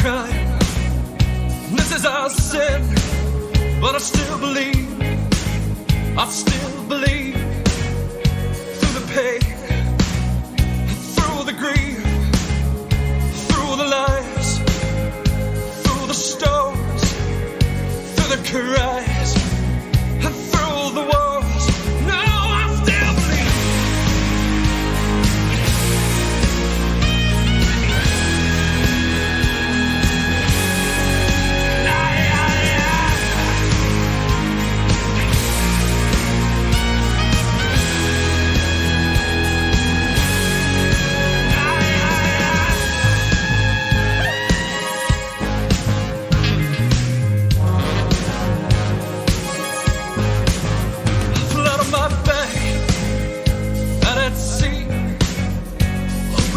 crime, this is our sin, but I still believe, through the pain, through the grief, through the lies, through the storms, through the cries, and through the wars. No, I still believe.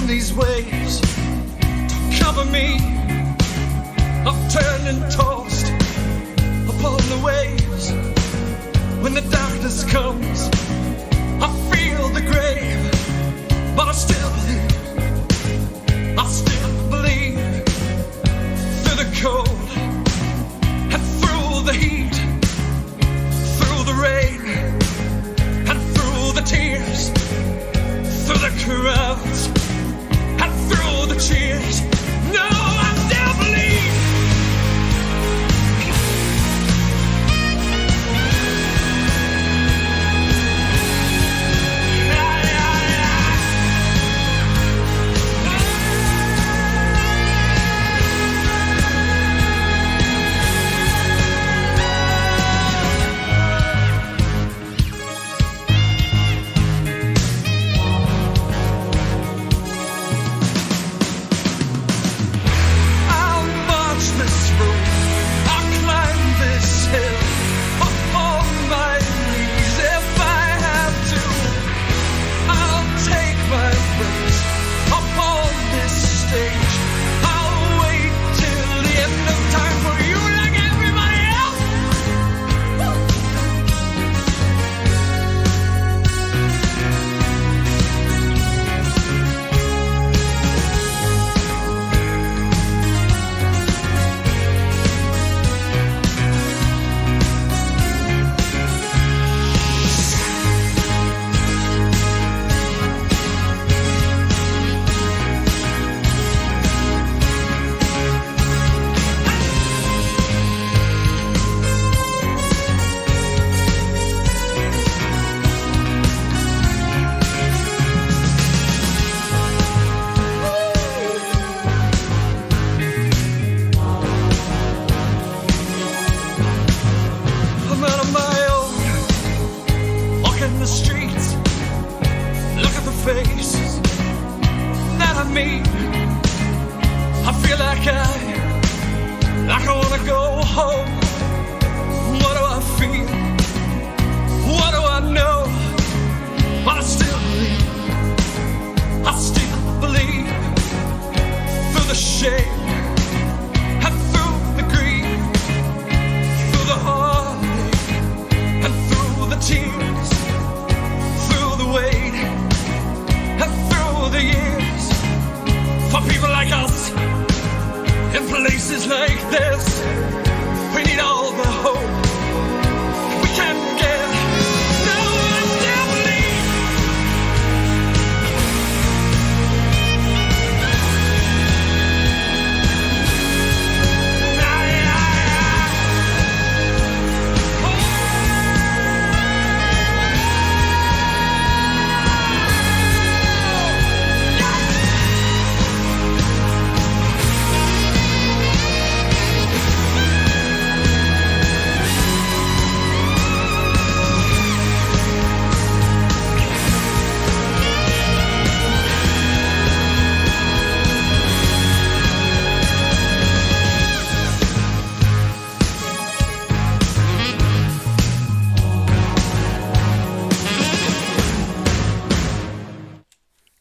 These waves to cover me, I've turned and tossed upon the waves. When the darkness comes, I feel the grave, but I still believe, through the cold and through the heat, through the rain and through the tears, through the crowds and through the cheers. No, I still believe.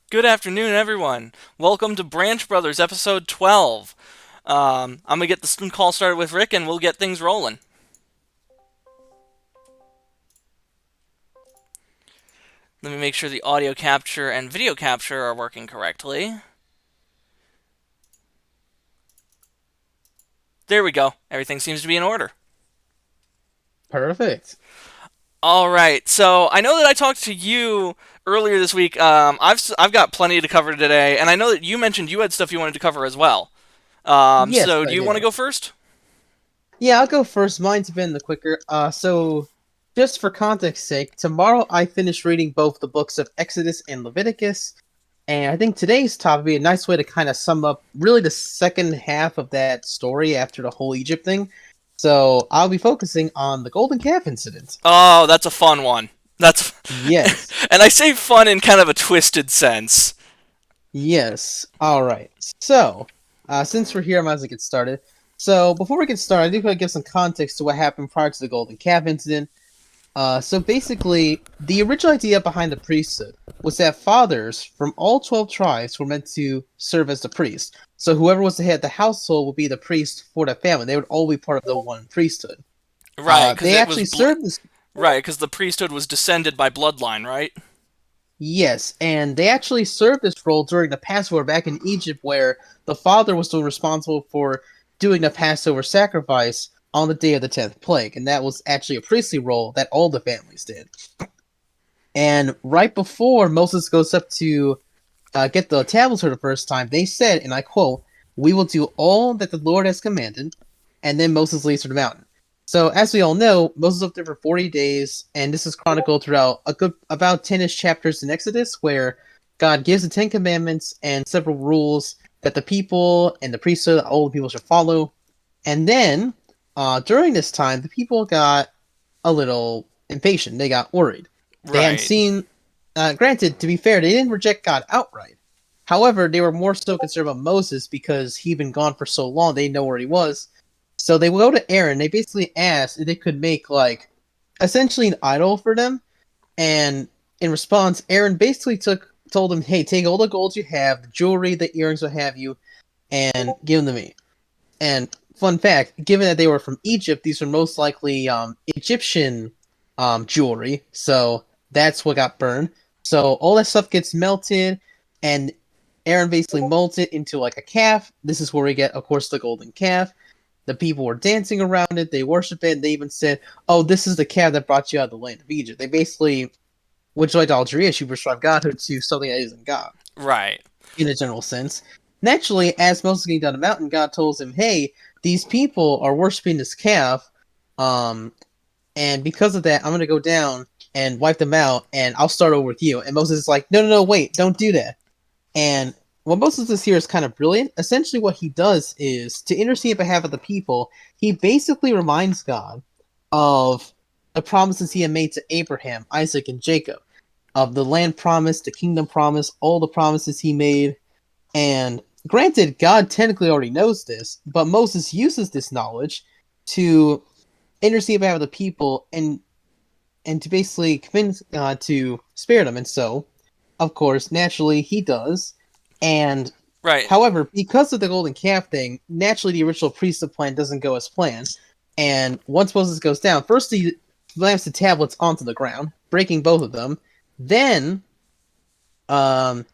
Good afternoon, everyone. Welcome to Branch Brothers, episode 12. I'm going to get this call started with Rick, and we'll get things rolling. Let me make sure the audio capture and video capture are working correctly. There we go. Everything seems to be in order. Perfect. All right. So I know that I talked to you earlier this week. I've got plenty to cover today, and I know that you mentioned you had stuff you wanted to cover as well. Yes, So do I you want to did. go first? Yeah, I'll go first. Mine's been the quicker. So just for context sake, tomorrow I finish reading both the books of Exodus and Leviticus, and I think today's topic would be a nice way to kind of sum up really the second half of that story after the whole Egypt thing. So I'll be focusing on the golden calf incident. Oh, that's a fun one. That's Yes. and I say fun in kind of a twisted sense. Yes. All right. So, since we're here, I might as well get started. So, before we get started, I do want to give some context to what happened prior to the Golden Calf incident. So basically, the original idea behind the priesthood was that fathers from all 12 tribes were meant to serve as the priest. So whoever was the head of the household would be the priest for the family. They would all be part of the one priesthood. Right, because They it was actually served this. right, because the priesthood was descended by bloodline, right? Yes, and they actually served this role during the Passover back in Egypt, where the father was still responsible for doing the Passover sacrifice on the day of the 10th plague, and that was actually a priestly role that all the families did. And right before Moses goes up to get the tablets for the first time, they said, and I quote, "We will do all that the Lord has commanded," and then Moses leaves for the mountain. So, as we all know, Moses lived there for 40 days, and this is chronicled throughout a good about 10-ish chapters in Exodus, where God gives the Ten Commandments and several rules that the people and the priesthood, all the people should follow. And then, during this time, the people got a little impatient. They got worried. They hadn't Right. seen. Granted, to be fair, they didn't reject God outright. However, they were more so concerned about Moses because he'd been gone for so long. They didn't know where he was. So they go to Aaron. They basically asked if they could make like essentially an idol for them. And in response, Aaron basically told him, "Hey, take all the gold you have, the jewelry, the earrings, what have you, and give them to me." And fun fact, given that they were from Egypt, these were most likely Egyptian jewelry, so that's what got burned. So all that stuff gets melted, and Aaron basically molds it into like a calf. This is where we get, of course, the golden calf. The people were dancing around it, they worship it, and they even said, "Oh, this is the calf that brought you out of the land of Egypt." They basically, which idolatry is, you prescribe godhood to something that isn't God Right. in a general sense. Naturally, as Moses getting down the mountain, God tells him, "Hey, these people are worshiping this calf, um, and because of that, I'm gonna go down and wipe them out, and I'll start over with you." And Moses is like, "No, no, no, wait, don't do that." And what Moses does here is kind of brilliant. Essentially, what he does is to intercede on behalf of the people. He basically reminds God of the promises he had made to Abraham, Isaac, and Jacob, of the land promise, the kingdom promise, all the promises he made. And granted, God technically already knows this, but Moses uses this knowledge to intercede on behalf of the people and to basically convince God to spare them. And so, of course, naturally he does. And Right. however, because of the golden calf thing, naturally the original priesthood plan doesn't go as planned. And once Moses goes down, first he slams the tablets onto the ground, breaking both of them. Then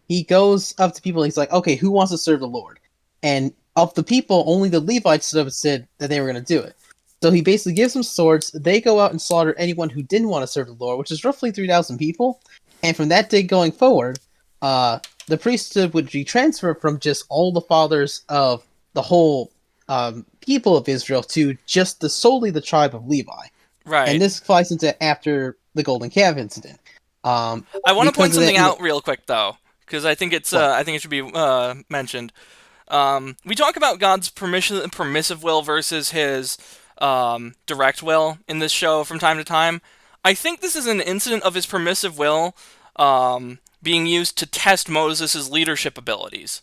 he goes up to people and he's like, "Okay, who wants to serve the Lord?" And of the people, only the Levites stood up and said that they were going to do it. So he basically gives them swords. They go out and slaughter anyone who didn't want to serve the Lord, which is roughly 3,000 people. And from that day going forward, the priesthood would be transferred from just all the fathers of the whole people of Israel to just solely the tribe of Levi. And Right. this flies into after the Golden Calf incident. I want to point Because of something that, out real quick though, because what? I think it should be mentioned. We talk about God's permissive will versus his direct will in this show from time to time. I think this is an incident of his permissive will being used to test Moses' leadership abilities.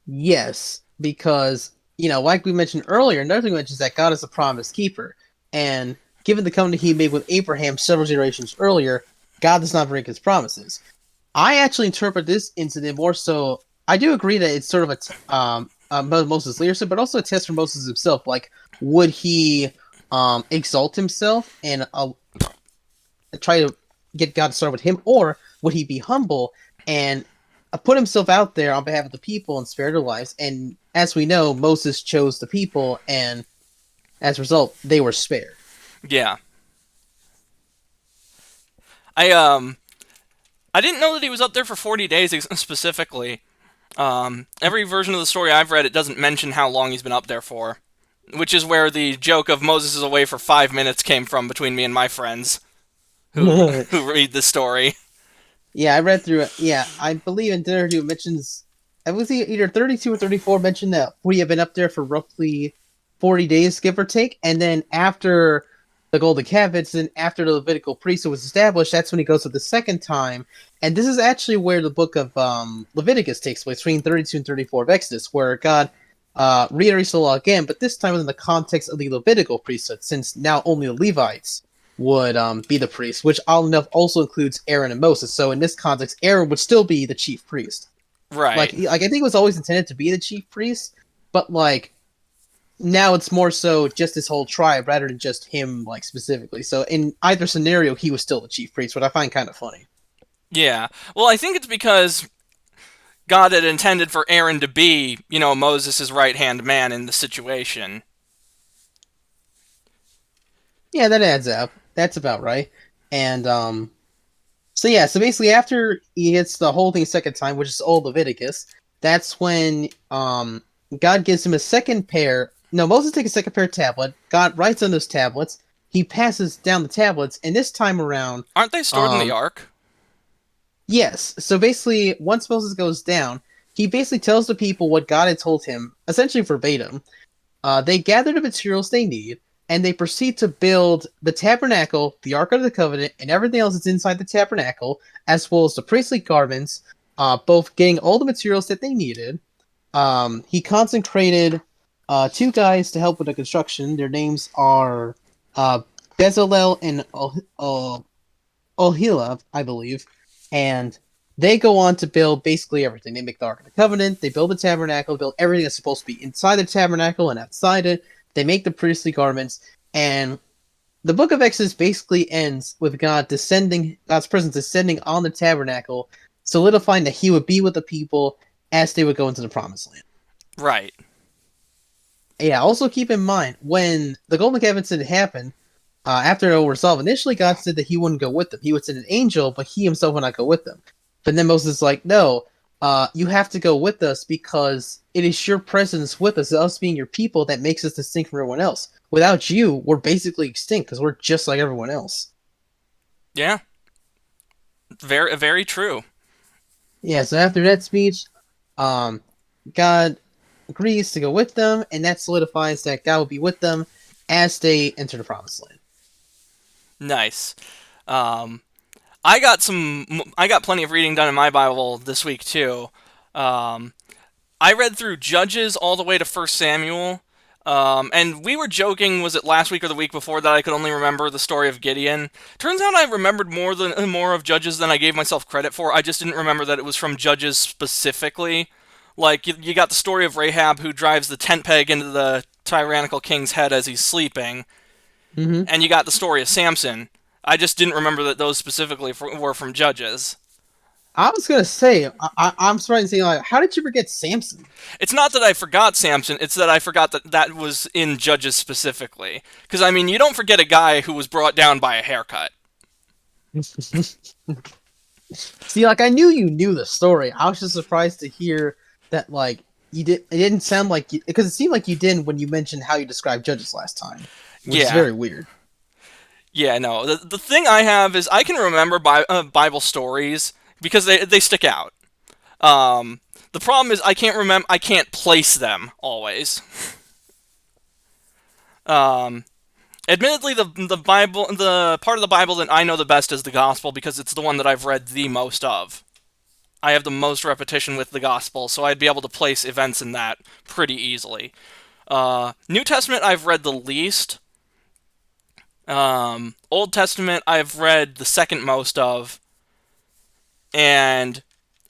Yes, because like we mentioned earlier, another thing we mentioned is that God is a promise keeper, and given the covenant He made with Abraham several generations earlier, God does not break His promises. I actually interpret this incident more so. I do agree that it's sort of Moses' leadership, but also a test for Moses himself. Like, would he exalt himself and try to get God to start with him, or would he be humble and put himself out there on behalf of the people and spare their lives? And as we know, Moses chose the people, and as a result, they were spared. Yeah. I didn't know that he was up there for 40 days specifically. Every version of the story I've read, it doesn't mention how long he's been up there for, which is where the joke of Moses is away for 5 minutes came from between me and my friends who read the story. Yeah, I read through it. Yeah, I believe in 32 it mentions, I was either 32 or 34 mentioned that we have been up there for roughly 40 days, give or take. And then after the Golden Calves and after the Levitical priesthood was established, that's when he goes for the second time. And this is actually where the book of Leviticus takes place, between 32 and 34 of Exodus, where God reiterates the law again, but this time within the context of the Levitical priesthood, since now only the Levites would be the priest, which all enough also includes Aaron and Moses. So in this context, Aaron would still be the chief priest. Right. Like I think it was always intended to be the chief priest, but like now it's more so just this whole tribe rather than just him like specifically. So in either scenario, he was still the chief priest, which I find kind of funny. Yeah. Well, I think it's because God had intended for Aaron to be, Moses' right-hand man in the situation. Yeah, that adds up. That's about right. And so yeah, so basically after he hits the whole thing a second time, which is old Leviticus, that's when God gives him a second pair. No, Moses takes a second pair of tablet. God writes on those tablets. He passes down the tablets, and this time around, Aren't they stored in the Ark? yes. So basically, once Moses goes down, he basically tells the people what God had told him, essentially verbatim. They gather the materials they need, and they proceed to build the tabernacle, the Ark of the Covenant, and everything else that's inside the tabernacle, as well as the priestly garments, both getting all the materials that they needed. He consecrated two guys to help with the construction. Their names are Bezalel and Ohila, I believe. And they go on to build basically everything. They make the Ark of the Covenant, they build the tabernacle, build everything that's supposed to be inside the tabernacle and outside it. They make the priestly garments, and the book of Exodus basically ends with God's presence descending on the tabernacle, solidifying that he would be with the people as they would go into the promised land. Right. Yeah, also keep in mind, when the Golden Calves had happened, after it was resolved, initially God said that he wouldn't go with them. He would send an angel, but he himself would not go with them. But then Moses is like, no, you have to go with us because it is your presence with us, us being your people, that makes us distinct from everyone else. Without you, we're basically extinct because we're just like everyone else. Yeah. Very, very true. Yeah, so after that speech, God agrees to go with them, and that solidifies that God will be with them as they enter the promised land. Nice. I got plenty of reading done in my Bible this week too. I read through Judges all the way to 1 Samuel. And we were joking, was it last week or the week before, that I could only remember the story of Gideon. Turns out I remembered more of Judges than I gave myself credit for. I just didn't remember that it was from Judges specifically. Like, you got the story of Rahab, who drives the tent peg into the tyrannical king's head as he's sleeping. Mm-hmm. And you got the story of Samson. I just didn't remember that those specifically were from Judges. I was gonna say, I'm starting to say, like, how did you forget Samson? It's not that I forgot Samson, it's that I forgot that was in Judges specifically. Because, I mean, you don't forget a guy who was brought down by a haircut. See, like, I knew you knew the story. I was just surprised to hear that, like, you did. It didn't sound like you, because it seemed like you didn't when you mentioned how you described Judges last time, which is very weird. Yeah, no. The thing I have is I can remember Bible stories because they stick out. The problem is I can't place them always. Admittedly, the Bible, the part of the Bible that I know the best is the Gospel because it's the one that I've read the most of. I have the most repetition with the Gospel, so I'd be able to place events in that pretty easily. New Testament I've read the least. Old Testament I've read the second most of. And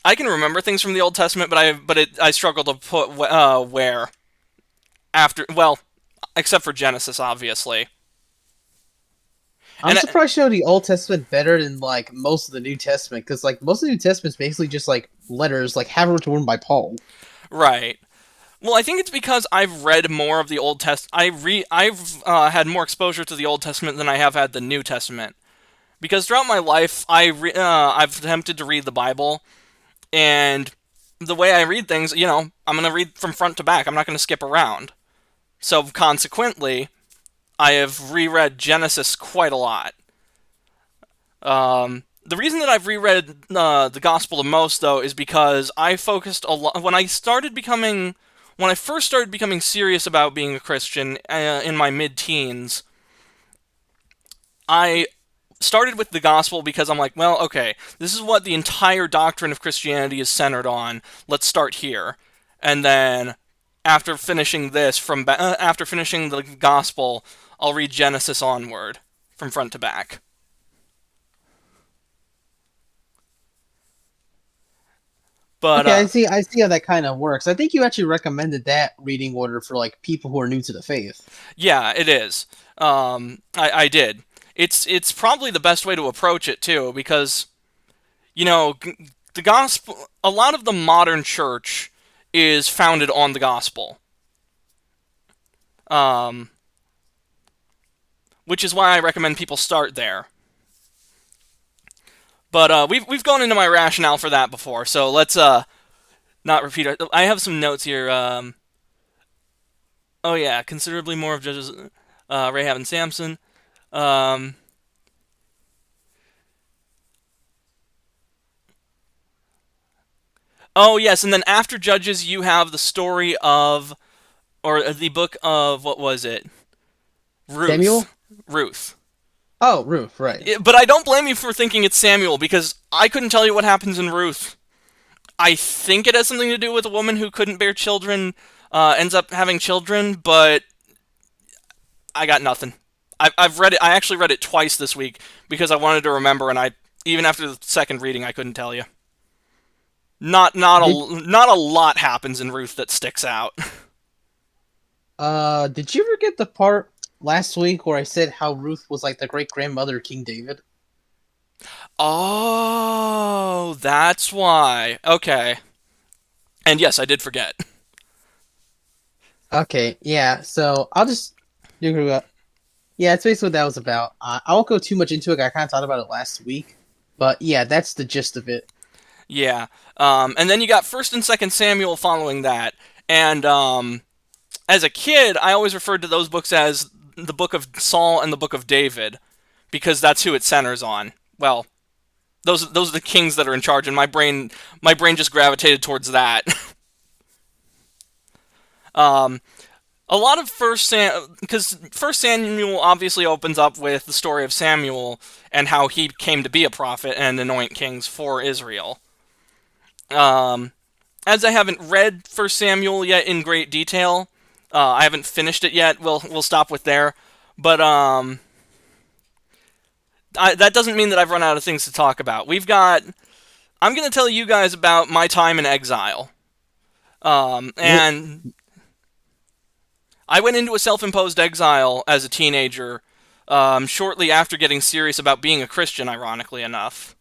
I can remember things from the Old Testament, but I struggle to put where after, well, except for Genesis, obviously. I'm surprised you know the Old Testament better than like most of the New Testament, because like most of the New Testament is basically just like letters, like written by Paul. Right. Well, I think it's because I've read more of the Old Test. I've had more exposure to the Old Testament than I have had the New Testament. Because throughout my life, I've attempted to read the Bible, and the way I read things, I'm going to read from front to back. I'm not going to skip around. So consequently, I have reread Genesis quite a lot. The reason that I've reread the Gospel the most, though, is because I focused a lot when I first started becoming serious about being a Christian in my mid-teens. I started with the gospel because I'm like, well, okay, this is what the entire doctrine of Christianity is centered on. Let's start here, and then after finishing after finishing the gospel, I'll read Genesis onward from front to back. But Okay, I see how that kind of works. I think you actually recommended that reading order for like people who are new to the faith. yeah, it is. I did. It's probably the best way to approach it too, because the gospel. A lot of the modern church is founded on the gospel. Um, which is why I recommend people start there. But we've gone into my rationale for that before, so let's not repeat it. I have some notes here. Oh yeah, considerably more of Judges, Rahab and Samson. Um, oh yes, and then after Judges, you have the story of, or the book of, what was it? Samuel? Ruth. Oh, Ruth, right. But I don't blame you for thinking it's Samuel, because I couldn't tell you what happens in Ruth. I think it has something to do with a woman who couldn't bear children, ends up having children, but I got nothing. I've read it. I actually read it twice this week because I wanted to remember, and even after the second reading, I couldn't tell you. Did Not a lot happens in Ruth that sticks out. did you ever get the part last week where I said how Ruth was like the great grandmother of King David? Oh, that's why. Okay. And yes, I did forget. Okay, yeah. So I'll just do. Yeah, it's basically what that was about. I won't go too much into it. I kind of thought about it last week, but yeah, that's the gist of it. Yeah. And then you got First and Second Samuel following that, and as a kid, I always referred to those books as the Book of Saul and the Book of David, because that's who it centers on. Well, those are the kings that are in charge, and my brain just gravitated towards that. um, a lot of because First Samuel obviously opens up with the story of Samuel and how he came to be a prophet and anoint kings for Israel. Um, as I haven't read First Samuel yet in great detail, I haven't finished it yet. We'll stop with there, but that doesn't mean that I've run out of things to talk about. I'm going to tell you guys about my time in exile. Wh- And I went into a self-imposed exile as a teenager, shortly after getting serious about being a Christian, ironically enough.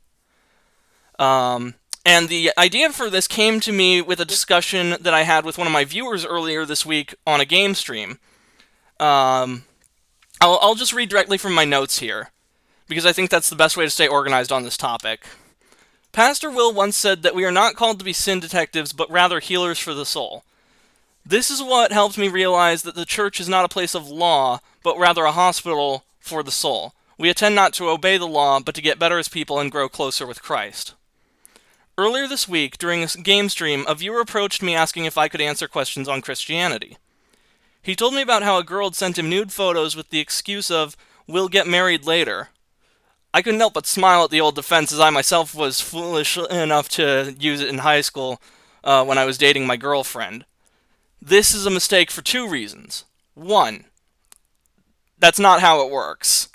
And the idea for this came to me with a discussion that I had with one of my viewers earlier this week on a game stream. Um, I'll just read directly from my notes here, because I think that's the best way to stay organized on this topic. Pastor Will once said that we are not called to be sin detectives, but rather healers for the soul. This is what helped me realize that the church is not a place of law, but rather a hospital for the soul. We attend not to obey the law, but to get better as people and grow closer with Christ. Earlier this week, during a game stream, a viewer approached me asking if I could answer questions on Christianity. He told me about how a girl had sent him nude photos with the excuse of, "We'll get married later." I couldn't help but smile at the old defense, as I myself was foolish enough to use it in high school when I was dating my girlfriend. This is a mistake for two reasons. One, that's not how it works.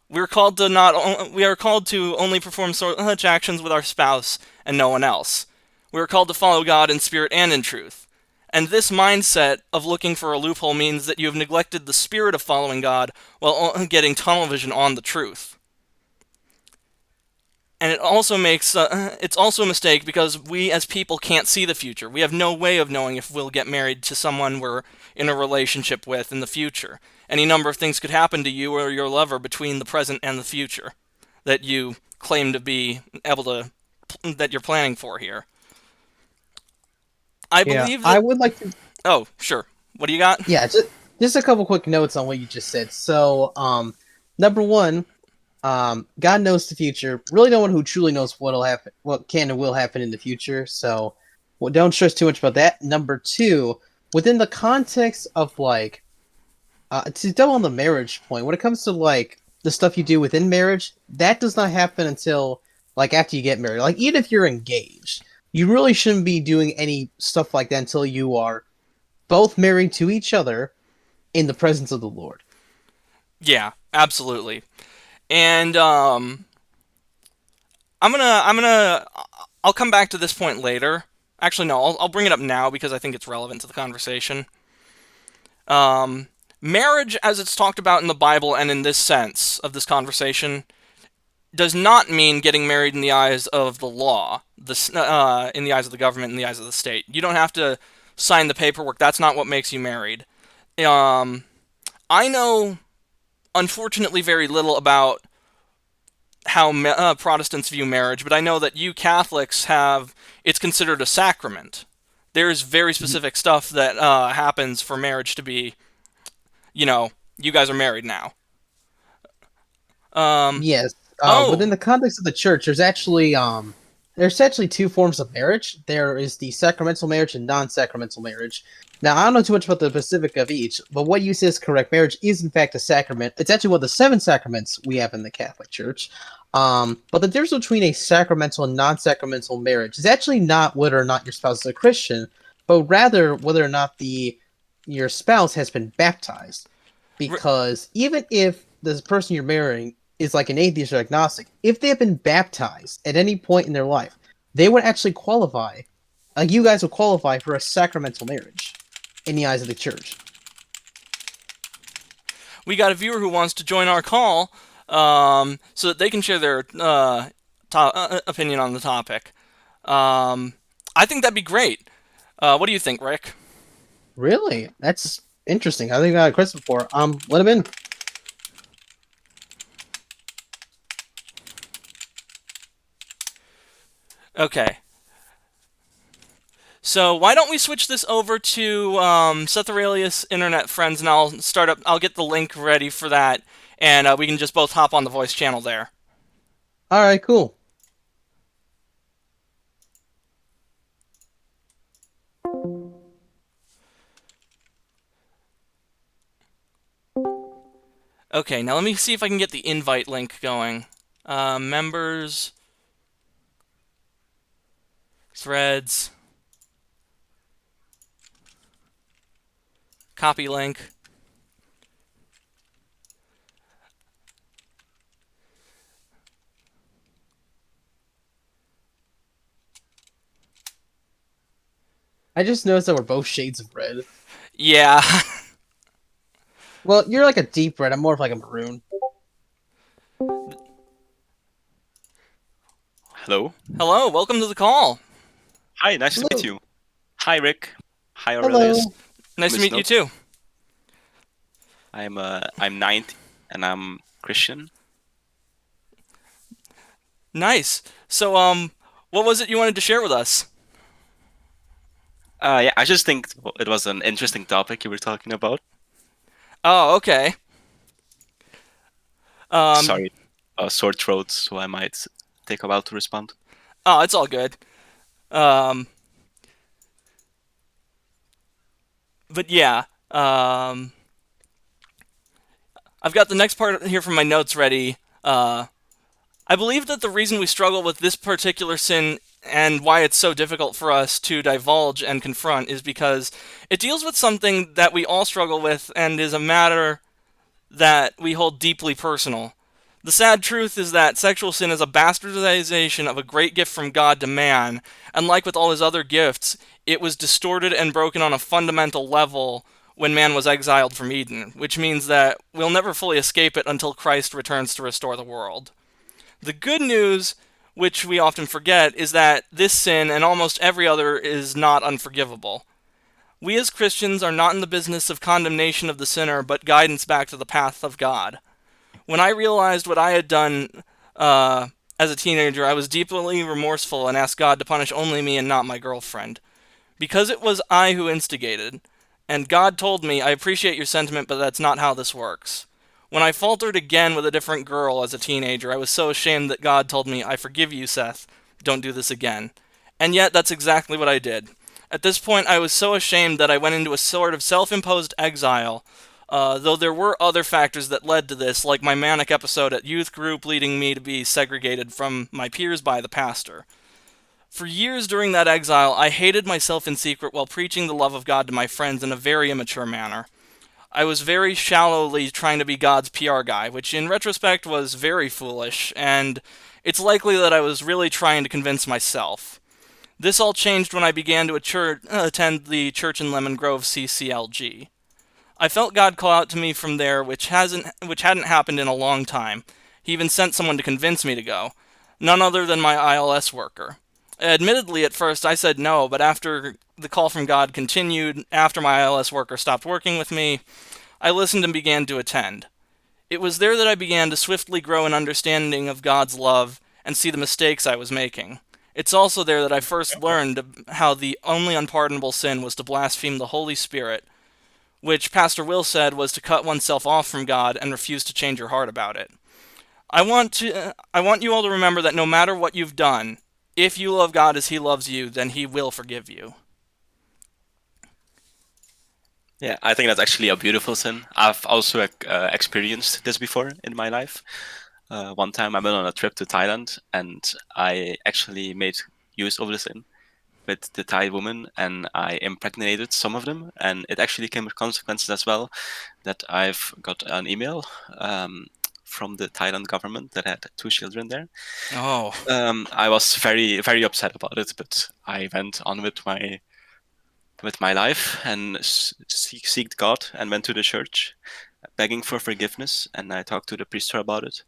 We are called to only perform such actions with our spouse and no one else. We are called to follow God in spirit and in truth. And this mindset of looking for a loophole means that you have neglected the spirit of following God while getting tunnel vision on the truth. And it also makes it's also a mistake because we as people can't see the future. We have no way of knowing if we'll get married to someone we're in a relationship with in the future. Any number of things could happen to you or your lover between the present and the future that you claim to be able to that you're planning for here. I Yeah, believe I that. would like to. Oh, sure. What do you got? Yeah, just a couple quick notes on what you just said. So, number one, God knows the future. Really, no one who truly knows what'll happen, what can and will happen in the future. So, well, don't stress too much about that. Number two, within the context of like, to double on the marriage point, when it comes to like the stuff you do within marriage, that does not happen until like after you get married. Like, even if you're engaged, you really shouldn't be doing any stuff like that until you are both married to each other in the presence of the Lord. Yeah, absolutely. And I'll come back to this point later. Actually, no, I'll bring it up now because I think it's relevant to the conversation. Um, Marriage, as it's talked about in the Bible and in this sense of this conversation, does not mean getting married in the eyes of the law, in the eyes of the government, in the eyes of the state. You don't have to sign the paperwork. That's not what makes you married. Um, I know, unfortunately, very little about how Protestants view marriage, but I know that you Catholics have it's considered a sacrament. There's very specific stuff that happens for marriage to be, you guys are married now. Um, Yes. Within oh, the context of the church, there's actually two forms of marriage. There is the sacramental marriage and non-sacramental marriage. Now, I don't know too much about the specific of each, but what you say is correct. Marriage is in fact a sacrament. It's actually one of the seven sacraments we have in the Catholic Church. But the difference between a sacramental and non-sacramental marriage is actually not whether or not your spouse is a Christian, but rather whether or not the your spouse has been baptized. r- Because even if the person you're marrying is like an atheist or agnostic, if they have been baptized at any point in their life, they would actually qualify, like you guys would qualify for a sacramental marriage in the eyes of the church. we got a viewer who wants to join our call, so that they can share their opinion on the topic. Um, I think that'd be great. What do you think, Rick? Really? That's interesting. I think I had a question before. Let him in. Okay. So why don't we switch this over to Seth Aurelius Internet Friends, and I'll start up. I'll get the link ready for that, and we can just both hop on the voice channel there. All right, cool. Okay, now let me see if I can get the invite link going. Members, threads, copy link. I just noticed that we're both shades of red. Yeah. Well, you're like a deep red. I'm more of like a maroon. Hello. Hello, welcome to the call. Hi, nice to meet Hello. you. Hi, Rick. Hi, Hello. Aurelius. Nice to meet you Listener. too. I'm 19 and I'm Christian. Nice. So, what was it you wanted to share with us? Yeah, I just think it was an interesting topic you were talking about. Oh, okay. Um, Sorry, sore throat, so I might take a while to respond. oh, it's all good. Um, but yeah, I've got the next part here from my notes ready. I believe that the reason we struggle with this particular sin and why it's so difficult for us to divulge and confront is because it deals with something that we all struggle with and is a matter that we hold deeply personal. The sad truth is that sexual sin is a bastardization of a great gift from God to man, and like with all his other gifts, it was distorted and broken on a fundamental level when man was exiled from Eden, which means that we'll never fully escape it until Christ returns to restore the world. The good news which we often forget, is that this sin and almost every other is not unforgivable. We as Christians are not in the business of condemnation of the sinner, but guidance back to the path of God. When I realized what I had done as a teenager, I was deeply remorseful and asked God to punish only me and not my girlfriend. Because it was I who instigated, and God told me, I appreciate your sentiment, but that's not how this works. When I faltered again with a different girl as a teenager, I was so ashamed that God told me, I forgive you, Seth. Don't do this again. And yet, that's exactly what I did. At this point, I was so ashamed that I went into a sort of self-imposed exile, though there were other factors that led to this, like my manic episode at youth group leading me to be segregated from my peers by the pastor. For years during that exile, I hated myself in secret while preaching the love of God to my friends in a very immature manner. I was very shallowly trying to be God's PR guy, which in retrospect was very foolish, and it's likely that I was really trying to convince myself. This all changed when I began to attend the church in Lemon Grove CCLG. I felt God call out to me from there, which hadn't happened in a long time. He even sent someone to convince me to go, none other than my ILS worker. Admittedly, at first I said no, but after the call from God continued, after my ILS worker stopped working with me, I listened and began to attend. It was there that I began to swiftly grow an understanding of God's love and see the mistakes I was making. It's also there that I first learned how the only unpardonable sin was to blaspheme the Holy Spirit, which Pastor Will said was to cut oneself off from God and refuse to change your heart about it. I want you all to remember that no matter what you've done, if you love God as He loves you, then He will forgive you. Yeah, I think that's actually a beautiful sin. I've also experienced this before in my life. One time I went on a trip to Thailand, and I actually made use of the sin with the Thai woman, and I impregnated some of them, and it actually came with consequences as well, that I've got an email from the Thailand government that had 2 children there. Oh, I was very, very upset about it, but I went on with my life and seeked God and went to the church begging for forgiveness, and I talked to the priester about it,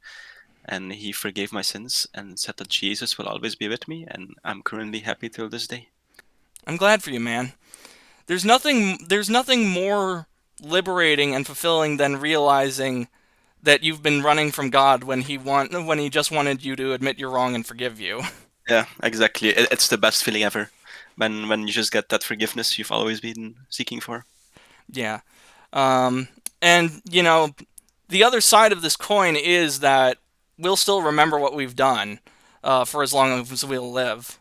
and he forgave my sins and said that Jesus will always be with me, and I'm currently happy till this day. I'm glad for you, man. There's nothing more liberating and fulfilling than realizing that you've been running from God when He just wanted you to admit you're wrong and forgive you. Yeah, exactly. It's the best feeling ever when you just get that forgiveness you've always been seeking for. Yeah. And, the other side of this coin is that we'll still remember what we've done for as long as we'll live.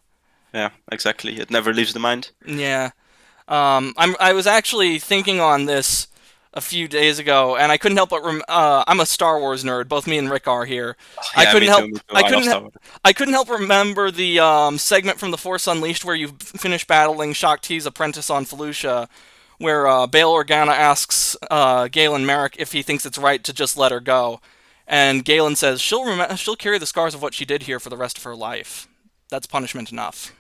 Yeah, exactly. It never leaves the mind. Yeah. I was actually thinking on this a few days ago, and I couldn't help but I'm a Star Wars nerd. Both me and Rick are here. I Yeah, couldn't me help. too. I love couldn't. Star Wars. I couldn't help remember the segment from The Force Unleashed where you finish battling Shaak Ti's apprentice on Felucia, where Bail Organa asks Galen Merrick if he thinks it's right to just let her go, and Galen says she'll carry the scars of what she did here for the rest of her life. That's punishment enough.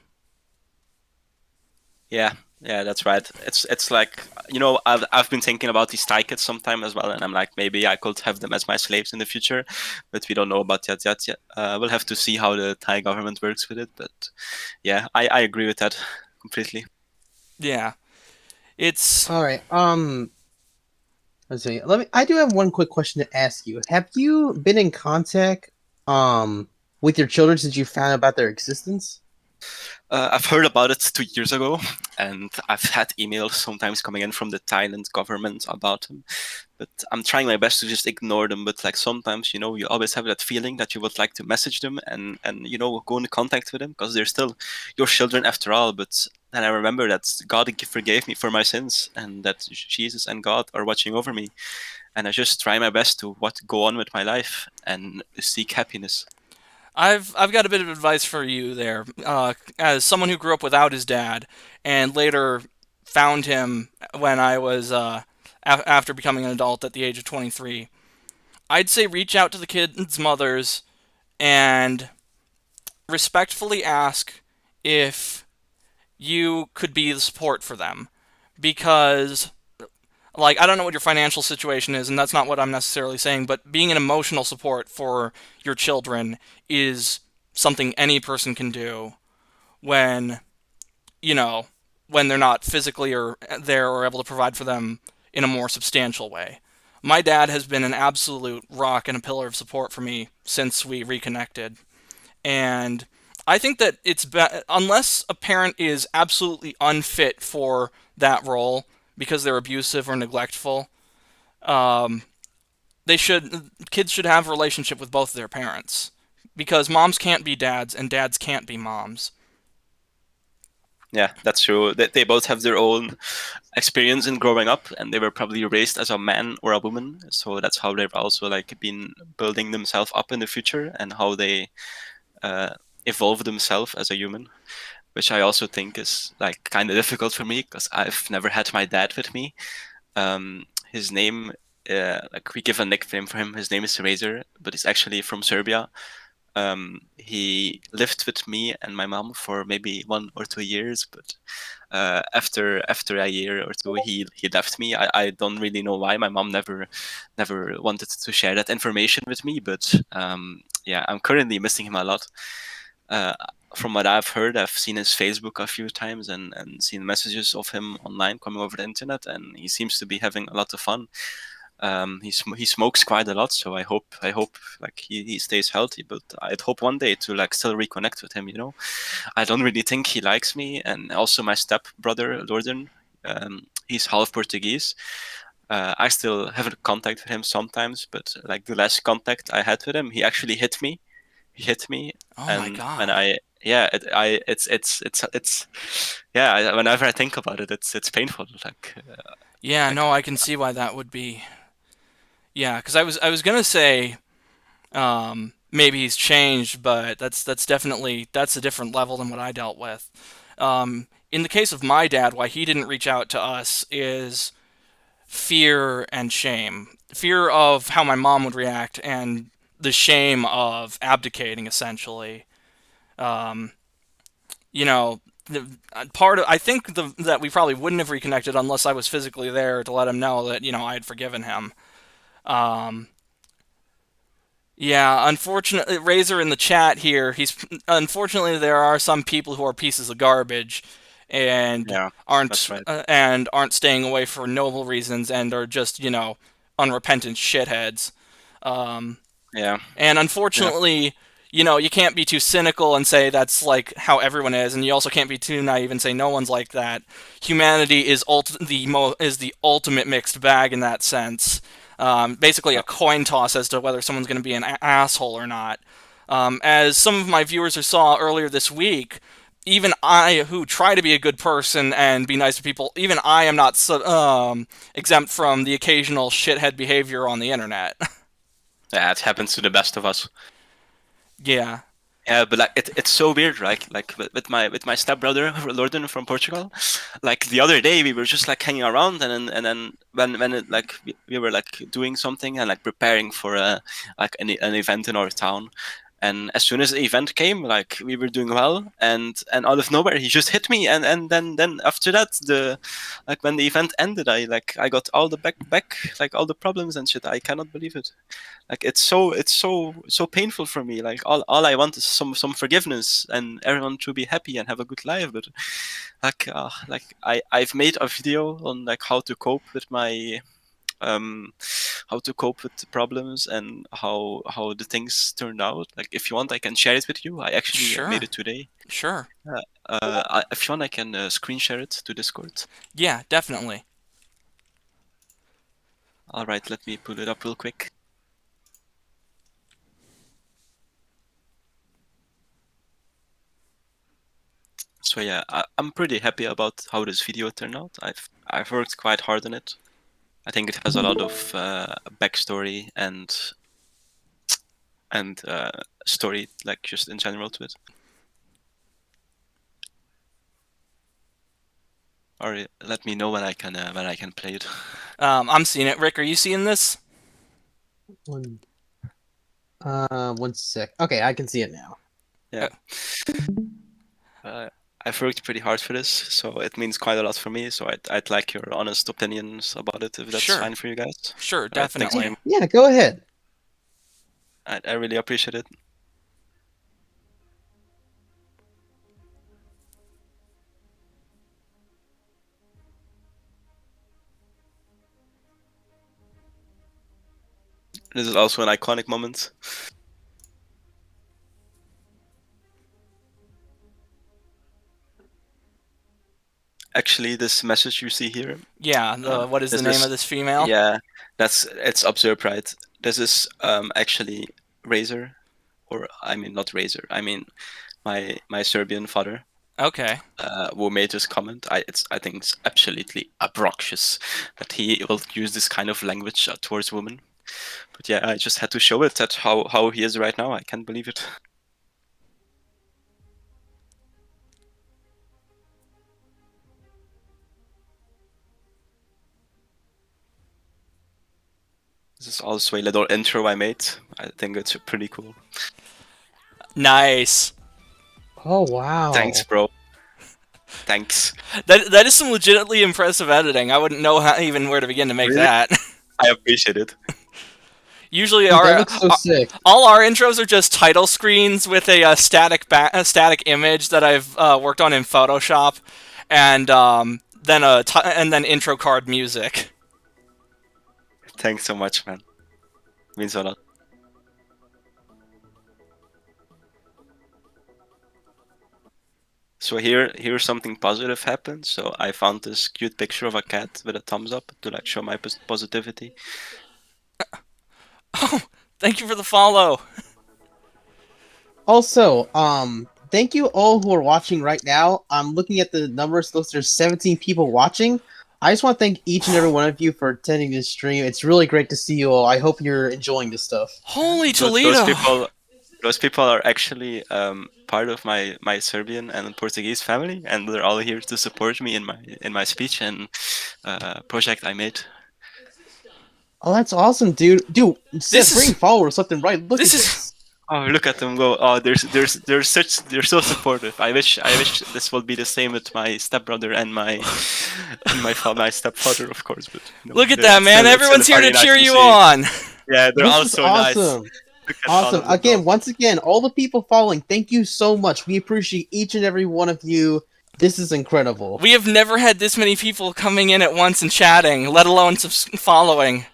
Yeah, that's right. It's like, I've been thinking about these Thai kids sometime as well, and I'm like, maybe I could have them as my slaves in the future, but we don't know about that yet. We'll have to see how the Thai government works with it, but yeah, I agree with that completely. Yeah, it's All right. Let's see. I do have one quick question to ask you. Have you been in contact with your children since you found out about their existence? I've heard about it 2 years ago, and I've had emails sometimes coming in from the Thailand government about them. But I'm trying my best to just ignore them. But like sometimes, you always have that feeling that you would like to message them and go into contact with them because they're still your children after all. But then I remember that God forgave me for my sins, and that Jesus and God are watching over me. And I just try my best to go on with my life and seek happiness. I've got a bit of advice for you there. As someone who grew up without his dad and later found him when I was after becoming an adult at the age of 23, I'd say reach out to the kids' mothers and respectfully ask if you could be the support for them, because I don't know what your financial situation is, and that's not what I'm necessarily saying, but being an emotional support for your children is something any person can do when, you know, when they're not physically or there or able to provide for them in a more substantial way. My dad has been an absolute rock and a pillar of support for me since we reconnected. And I think that unless a parent is absolutely unfit for that role because they're abusive or neglectful, um, kids should have a relationship with both their parents because moms can't be dads and dads can't be moms. Yeah, that's true. They both have their own experience in growing up, and they were probably raised as a man or a woman. So that's how they've also like been building themselves up in the future, and how they uh, evolve themselves as a human. Which I also think is like kind of difficult for me because I've never had my dad with me. His name, like we give a nickname for him. His name is Razor, but he's actually from Serbia. He lived with me and my mom for maybe 1 or 2 years, but after a year or two, he left me. I don't really know why. My mom never wanted to share that information with me, but yeah, I'm currently missing him a lot. Uh, from what I've heard, I've seen his Facebook a few times and seen messages of him online coming over the internet, and he seems to be having a lot of fun. He smokes quite a lot, so I hope like he stays healthy. But I'd hope one day to like still reconnect with him. I don't really think he likes me, and also my step brother Lorden, he's half Portuguese. I still have contact with him sometimes, but like the last contact I had with him, he actually hit me. He hit me, Oh my and when god. I yeah, it's yeah. Whenever I think about it, it's painful. Yeah, Like no, I can see why that would be. Yeah, because I was gonna say maybe he's changed, but that's definitely that's a different level than what I dealt with. In the case of my dad, why he didn't reach out to us is fear and shame. Fear of how my mom would react, and the shame of abdicating, essentially. Um, you know, I think that we probably wouldn't have reconnected unless I was physically there to let him know that I had forgiven him. Um, Yeah, unfortunately, Razor in the chat here. He's unfortunately there are some people who are pieces of garbage, and yeah, aren't that's right. and aren't staying away for noble reasons and are just unrepentant shitheads. Um, Yeah, and yeah, unfortunately, you can't be too cynical and say that's like how everyone is, and you also can't be too naive and say no one's like that. Humanity is the ultimate mixed bag in that sense. Basically, uh, a coin toss as to whether someone's going to be an asshole or not. As some of my viewers saw earlier this week, even I, who try to be a good person and be nice to people, even I am not exempt from the occasional shithead behavior on the internet. yeah. It happens to the best of us. Yeah, Yeah, but like it's so weird, right? Like with my stepbrother Lorden from Portugal, like the other day we were just like hanging around, and then when it, like we were like doing something and like preparing for like an event in our town, and as soon as the event came, like we were doing well, and out of nowhere he just hit me, and then after that the like when the event ended, I got all the back like all the problems and shit. I cannot believe it. Like it's so painful for me. Like all I want is some forgiveness and everyone to be happy and have a good life. But like I've made a video on like how to cope with my how to cope with the problems and how the things turned out. Like if you want, I can share it with you. I actually made sure, it today. sure. If you want, I can screen share it to Discord. Yeah, definitely. All right, let me pull it up real quick. So yeah, I'm pretty happy about how this video turned out. I've worked quite hard on it. I think it has a lot of backstory and story, like just in general to it. Or let me know when I can play it. I'm seeing it. Rick, are you seeing this? One, 1 sec. Okay, I can see it now. Yeah. Uh, I've worked pretty hard for this, so it means quite a lot for me. So I'd like your honest opinions about it, if that's Sure, fine for you guys. sure, All right, thanks very definitely. much. Yeah, go ahead. I really appreciate it. This is also an iconic moment. Actually, this message you see here, Yeah, what is the this name of is this female? yeah, it's Observe right. This is actually Razor, or I mean not Razor. I mean my Serbian father, Okay. who made this comment. I think it's absolutely obnoxious that he will use this kind of language towards women. But yeah, I just had to show it that how he is right now. I can't believe it. This is also a little intro I made. I think it's pretty cool. Nice. Oh wow. Thanks, bro. Thanks. That is some legitimately impressive editing. I wouldn't know even where to begin to make Really? that. I appreciate it. Usually, Dude, that looks so sick. all our intros are just title screens with a static image that I've worked on in Photoshop, and then intro card music. Thanks so much, man. Means a lot. So here something positive happened. So I found this cute picture of a cat with a thumbs up to like show my positivity. Oh, thank you for the follow. Also, thank you all who are watching right now. I'm looking at the numbers. Looks there's 17 people watching. I just want to thank each and every one of you for attending this stream. It's really great to see you all. I hope you're enjoying this stuff. Holy Those Toledo! those people are actually part of my Serbian and Portuguese family, and they're all here to support me in my speech and project I made. Oh, that's awesome, dude. Dude, instead This of bringing is followers left and right, look this at is this. Oh, look at them go! Oh, they're so supportive. I wish this would be the same with my stepbrother and my stepfather, of course. But look at that, man. Everyone's here to very nice cheer to you see. on. Yeah, they're This all is so nice. awesome. Look at all Awesome. of them Again, go. once again, all the people following, thank you so much. We appreciate each and every one of you. This is incredible. We have never had this many people coming in at once and chatting, let alone following.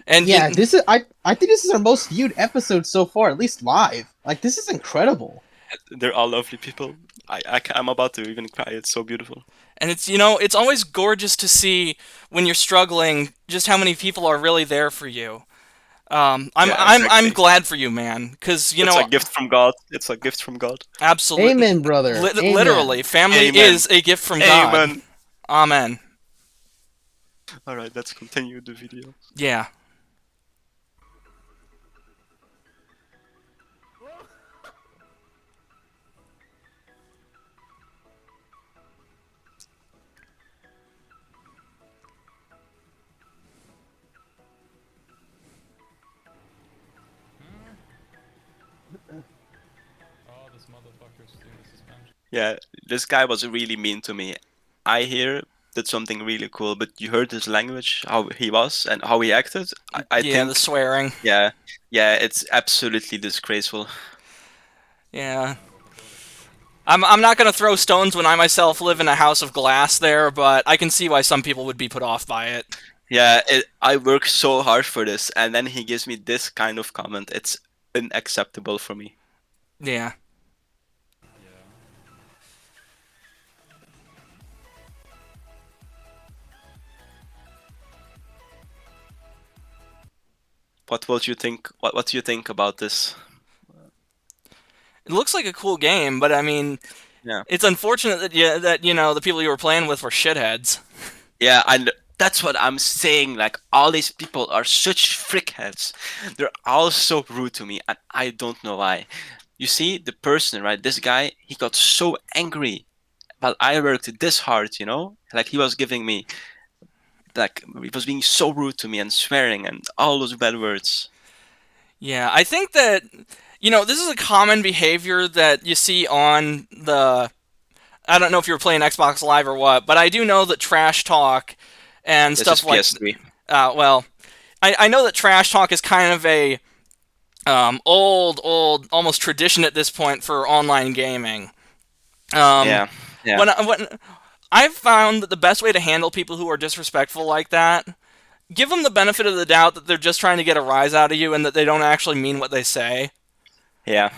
And Yeah, this is I think this is our most viewed episode so far, at least live. Like this is incredible. They're all lovely people. I'm about to even cry. It's so beautiful. and it's always gorgeous to see when you're struggling just how many people are really there for you. I'm Yeah, I'm I'm exactly. glad for you, man, because It's a gift from God. It's a gift from God. absolutely, Amen, brother. Amen. literally, family Amen. is a gift from God. Amen. Amen. All right, let's continue the video. Yeah. Oh, this motherfucker's doing the suspension. Yeah, this guy was really mean to me. I here did something really cool, but you heard his language, how he was and how he acted. I Yeah, think, the swearing. yeah, it's absolutely disgraceful. Yeah. I'm not gonna throw stones when I myself live in a house of glass there, but I can see why some people would be put off by it. Yeah, I work so hard for this, and then he gives me this kind of comment. It's unacceptable for me. Yeah. What would you think? What do you think about this? It looks like a cool game, but I mean, Yeah. it's unfortunate that the people you were playing with were shitheads. Yeah, and that's what I'm saying. Like, all these people are such frickheads. They're all so rude to me, and I don't know why. You see, the person, right? This guy, he got so angry. But I worked this hard, you know? Like, he was giving me, like, he was being so rude to me and swearing and all those bad words. Yeah, I think that this is a common behavior that you see on the. I don't know if you were playing Xbox Live or what, but I do know that trash talk and This is stuff like. PS3. Well, I know that trash talk is kind of a old, almost tradition at this point for online gaming. Yeah, yeah. When I've found that the best way to handle people who are disrespectful like that give them the benefit of the doubt that they're just trying to get a rise out of you and that they don't actually mean what they say. Yeah,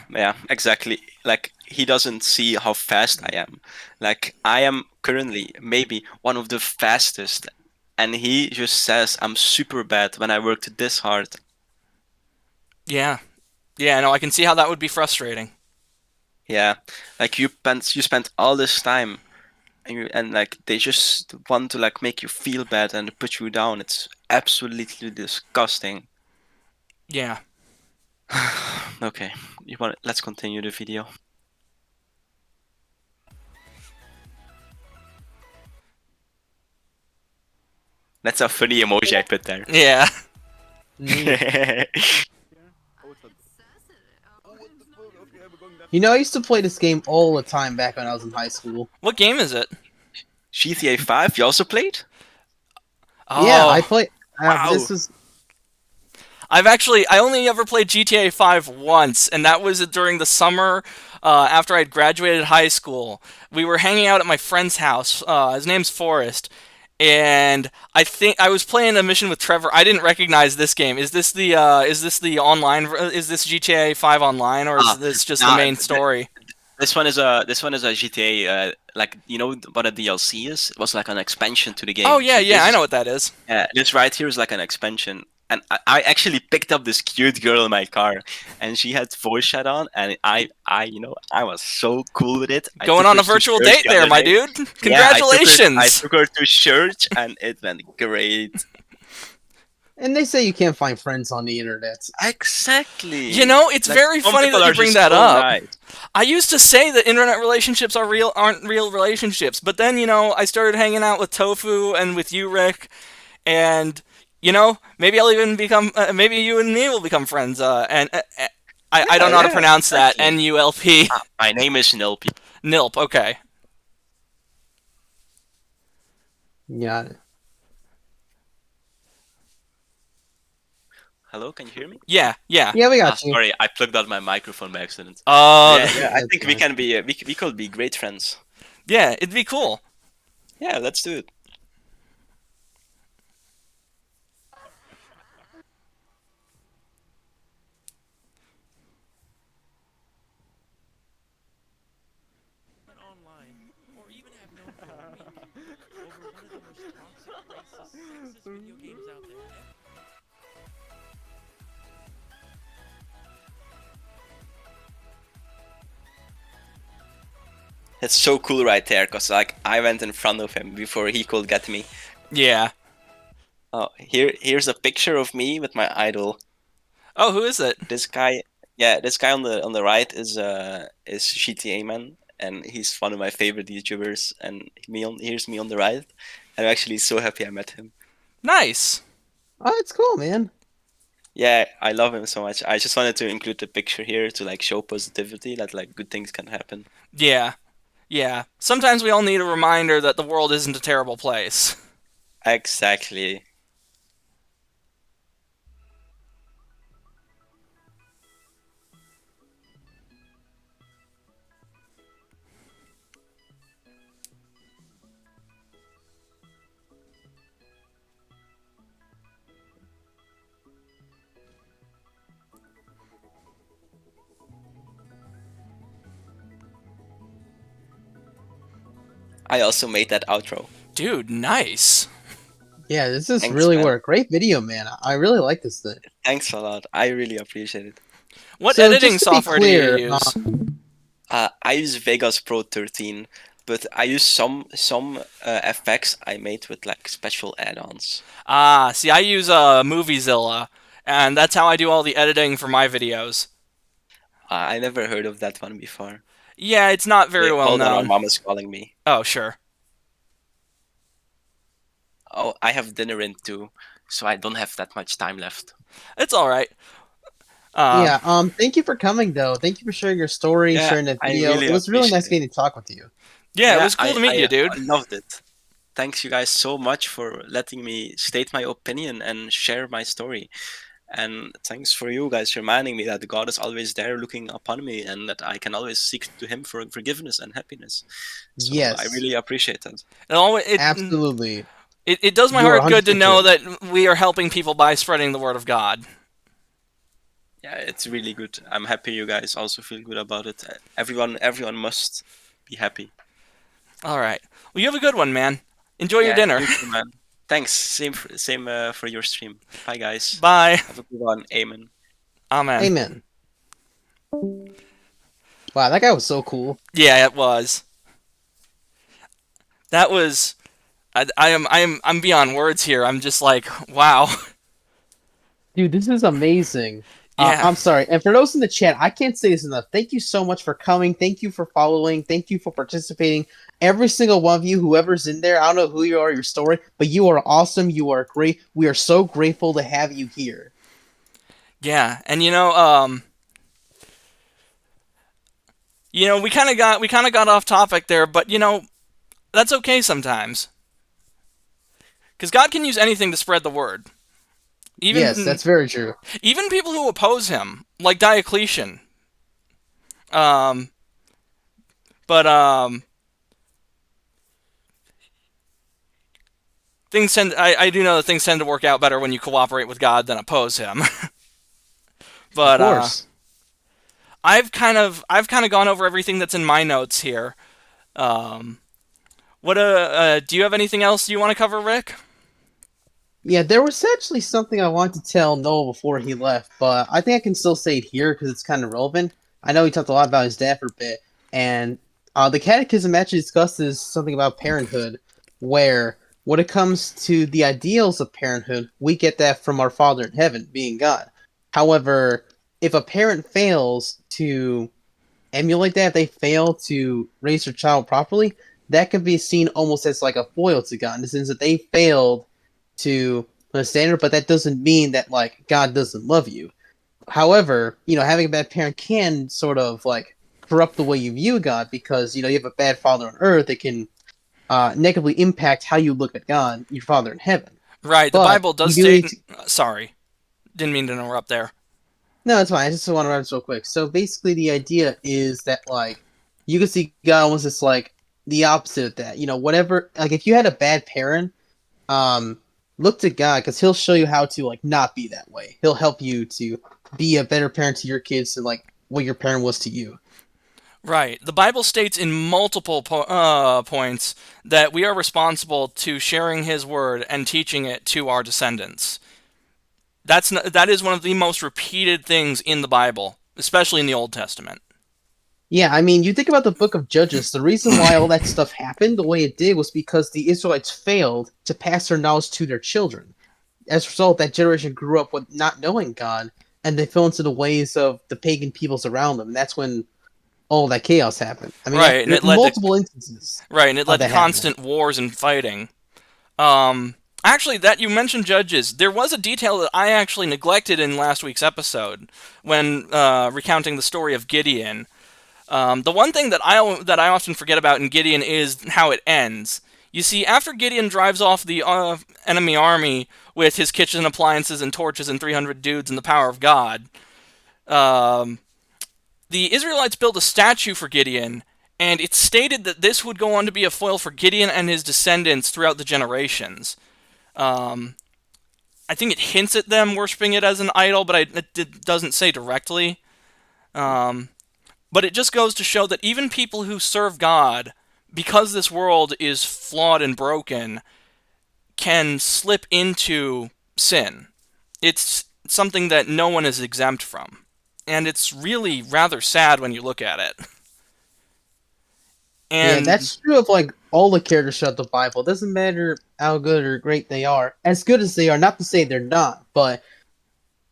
exactly. Like he doesn't see how fast I am. Like I am currently maybe one of the fastest, and he just says I'm super bad when I worked this hard. Yeah. Yeah, no, I can see how that would be frustrating. Yeah, like you spent all this time, and like they just want to like make you feel bad and put you down. It's absolutely disgusting. Yeah. Okay, let's continue the video. That's a funny emoji I put there. Yeah. You know, I used to play this game all the time back when I was in high school. What game is it? GTA 5, you also played? Yeah, I Oh, play. Wow. This was I only ever played GTA 5 once, and that was during the summer after I'd graduated high school. We were hanging out at my friend's house. His name's Forrest, and I think I was playing a mission with Trevor. I didn't recognize this game. Is this the online? Is this GTA 5 online, or Ah, is this just the nah, main story? this one is a GTA, like you know what a DLC is? It was like an expansion to the game. Oh yeah, So yeah, this I is know what that is. this right here is like an expansion. And I actually picked up this cute girl in my car, and she had voice chat on, and I was so cool with it. I Going took on her a to virtual church date the there, other my day. dude. Yeah, I Congratulations. took her to church, and it went great. and they say you can't find friends on the internet. Exactly. You know, it's Like, very some funny people that you are bring just that so up. nice. I used to say that internet relationships aren't real relationships, but then I started hanging out with Tofu and with you, Rick, and maybe I'll even become maybe you and me will become friends. And I don't know how to Yeah, pronounce that. exactly. NULP. My name is Nilp. Nilp. Okay. Yeah. Hello, can you hear me? Yeah. Yeah. Yeah, we got you. Sorry, I plugged out my microphone by accident. Uh. Yeah, I That's think we fine. can be we could be great friends. Yeah. It'd be cool. Yeah, let's do it. Online, or even have known for a week, over one of the most toxic, racist, sexist video games out there. It's so cool right there, cause like I went in front of him before he could get me. Yeah. Oh, here's a picture of me with my idol. Oh, who is it? This guy, yeah, this guy on the right is GTA Man, and he's one of my favorite YouTubers. And here's me on the right. I'm actually so happy I met him. Nice. Oh, it's cool, man. Yeah, I love him so much. I just wanted to include the picture here to like show positivity that like good things can happen. Yeah. Yeah. Sometimes we all need a reminder that the world isn't a terrible place. Exactly. I also made that outro. Dude, nice. Yeah, this is Thanks, really man. work. Great video, man. I really like this thing. Thanks a lot. I really appreciate it. What So, editing just to be software clear, do you use? I use Vegas Pro 13, but I use some effects I made with like special add-ons. Ah, see, I use Moviezilla, and that's how I do all the editing for my videos. I never heard of that one before. Yeah, it's not very Wait, well hold on, our known. mom is calling me. Oh, sure. Oh, I have dinner in too, so I don't have that much time left. It's all right. yeah. Thank you for coming, though. Thank you for sharing your story, Yeah, sharing that I video. really It was really nice appreciate getting to talk with you. Yeah, it was cool to meet you, dude. I loved it. Thanks you guys so much for letting me state my opinion and share my story. And thanks for you guys reminding me that God is always there looking upon me and that I can always seek to Him for forgiveness and happiness. So I Yes, really appreciate that. It always, absolutely. It does my You are heart good to 100% know correct. that we are helping people by spreading the word of God. Yeah, it's really good. I'm happy you guys also feel good about it. Everyone must be happy. All right. Well, you have a good one, man. Enjoy your Yeah, dinner. you too, man. Thanks. Same for your stream. Bye, guys. Bye. Have a good one. Amen. Amen. Amen. Wow, that guy was so cool. Yeah, it was. That was. I'm beyond words here. I'm just like, wow. Dude, this is amazing. Yeah. I'm sorry. And for those in the chat, I can't say this enough. Thank you so much for coming. Thank you for following. Thank you for participating. Every single one of you, whoever's in there, I don't know who you are, your story, but you are awesome. You are great. We are so grateful to have you here. Yeah. And we kind of got off topic there, but that's okay sometimes. Cuz God can use anything to spread the word. Yes, Even that's very true. even people who oppose him, like Diocletian. Um but I do know that things tend to work out better when you cooperate with God than oppose him. Of But course. I've kind of gone over everything that's in my notes here. Um, do you have anything else you want to cover, Rick? Yeah, there was actually something I wanted to tell Noah before he left, but I think I can still say it here because it's kind of relevant. I know he talked a lot about his dad for a bit, and the Catechism actually discusses something about parenthood, where when it comes to the ideals of parenthood, we get that from our Father in heaven, being God. However, if a parent fails to emulate that, if they fail to raise their child properly, that could be seen almost as like a foil to God in the sense that they failed to put a standard, but that doesn't mean that like God doesn't love you. However, having a bad parent can sort of like corrupt the way you view God because you have a bad father on earth. It can negatively impact how you look at God, your Father in heaven. Right. The But Bible we does do state. need to. Sorry, didn't mean to interrupt there. No, it's fine. I just want to wrap this real quick. So basically, the idea is that like you can see God almost as like the opposite of that. Whatever. Like if you had a bad parent, um, look to God because He'll show you how to like not be that way. He'll help you to be a better parent to your kids than like what your parent was to you. Right. The Bible states in multiple points that we are responsible to sharing His word and teaching it to our descendants. That is one of the most repeated things in the Bible, especially in the Old Testament. Yeah, I mean, you think about the book of Judges. The reason why all that stuff happened the way it did was because the Israelites failed to pass their knowledge to their children. As a result, that generation grew up with not knowing God, and they fell into the ways of the pagan peoples around them. And that's when all that chaos happened. I mean, Right, and there it are led to multiple instances of that happening. constant wars and fighting. Actually, that you mentioned Judges. There was a detail that I actually neglected in last week's episode when recounting the story of Gideon. The one thing that I often forget about in Gideon is how it ends. You see, after Gideon drives off the enemy army with his kitchen appliances and torches and 300 dudes and the power of God, um, the Israelites built a statue for Gideon, and it's stated that this would go on to be a foil for Gideon and his descendants throughout the generations. Um, I think it hints at them worshiping it as an idol, but it doesn't say directly. Um, but it just goes to show that even people who serve God, because this world is flawed and broken, can slip into sin. It's something that no one is exempt from. And it's really rather sad when you look at it. Yeah, And that's true of like all the characters throughout the Bible. It doesn't matter how good or great they are, as good as they are. Not to say they're not, but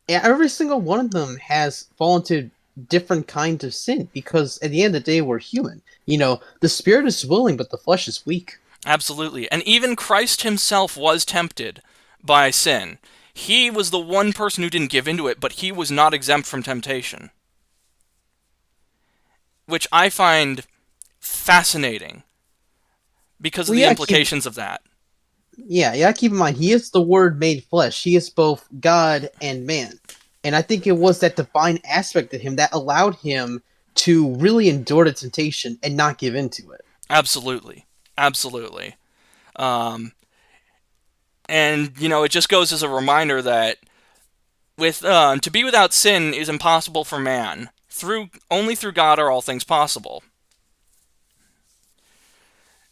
yeah, every single one of them has fallen to different kinds of sin because at the end of the day, we're human. The spirit is willing, but the flesh is weak. absolutely. And even Christ himself was tempted by sin. He was the one person who didn't give into it, but he was not exempt from temptation. Which I find fascinating because of Well, the yeah, keep implications of that. yeah, keep in mind he is the Word made flesh. He is both God and man, and I think it was that divine aspect of him that allowed him to really endure the temptation and not give into it. Absolutely. Absolutely. Um, And it just goes as a reminder that with to be without sin is impossible for man. Only through God are all things possible.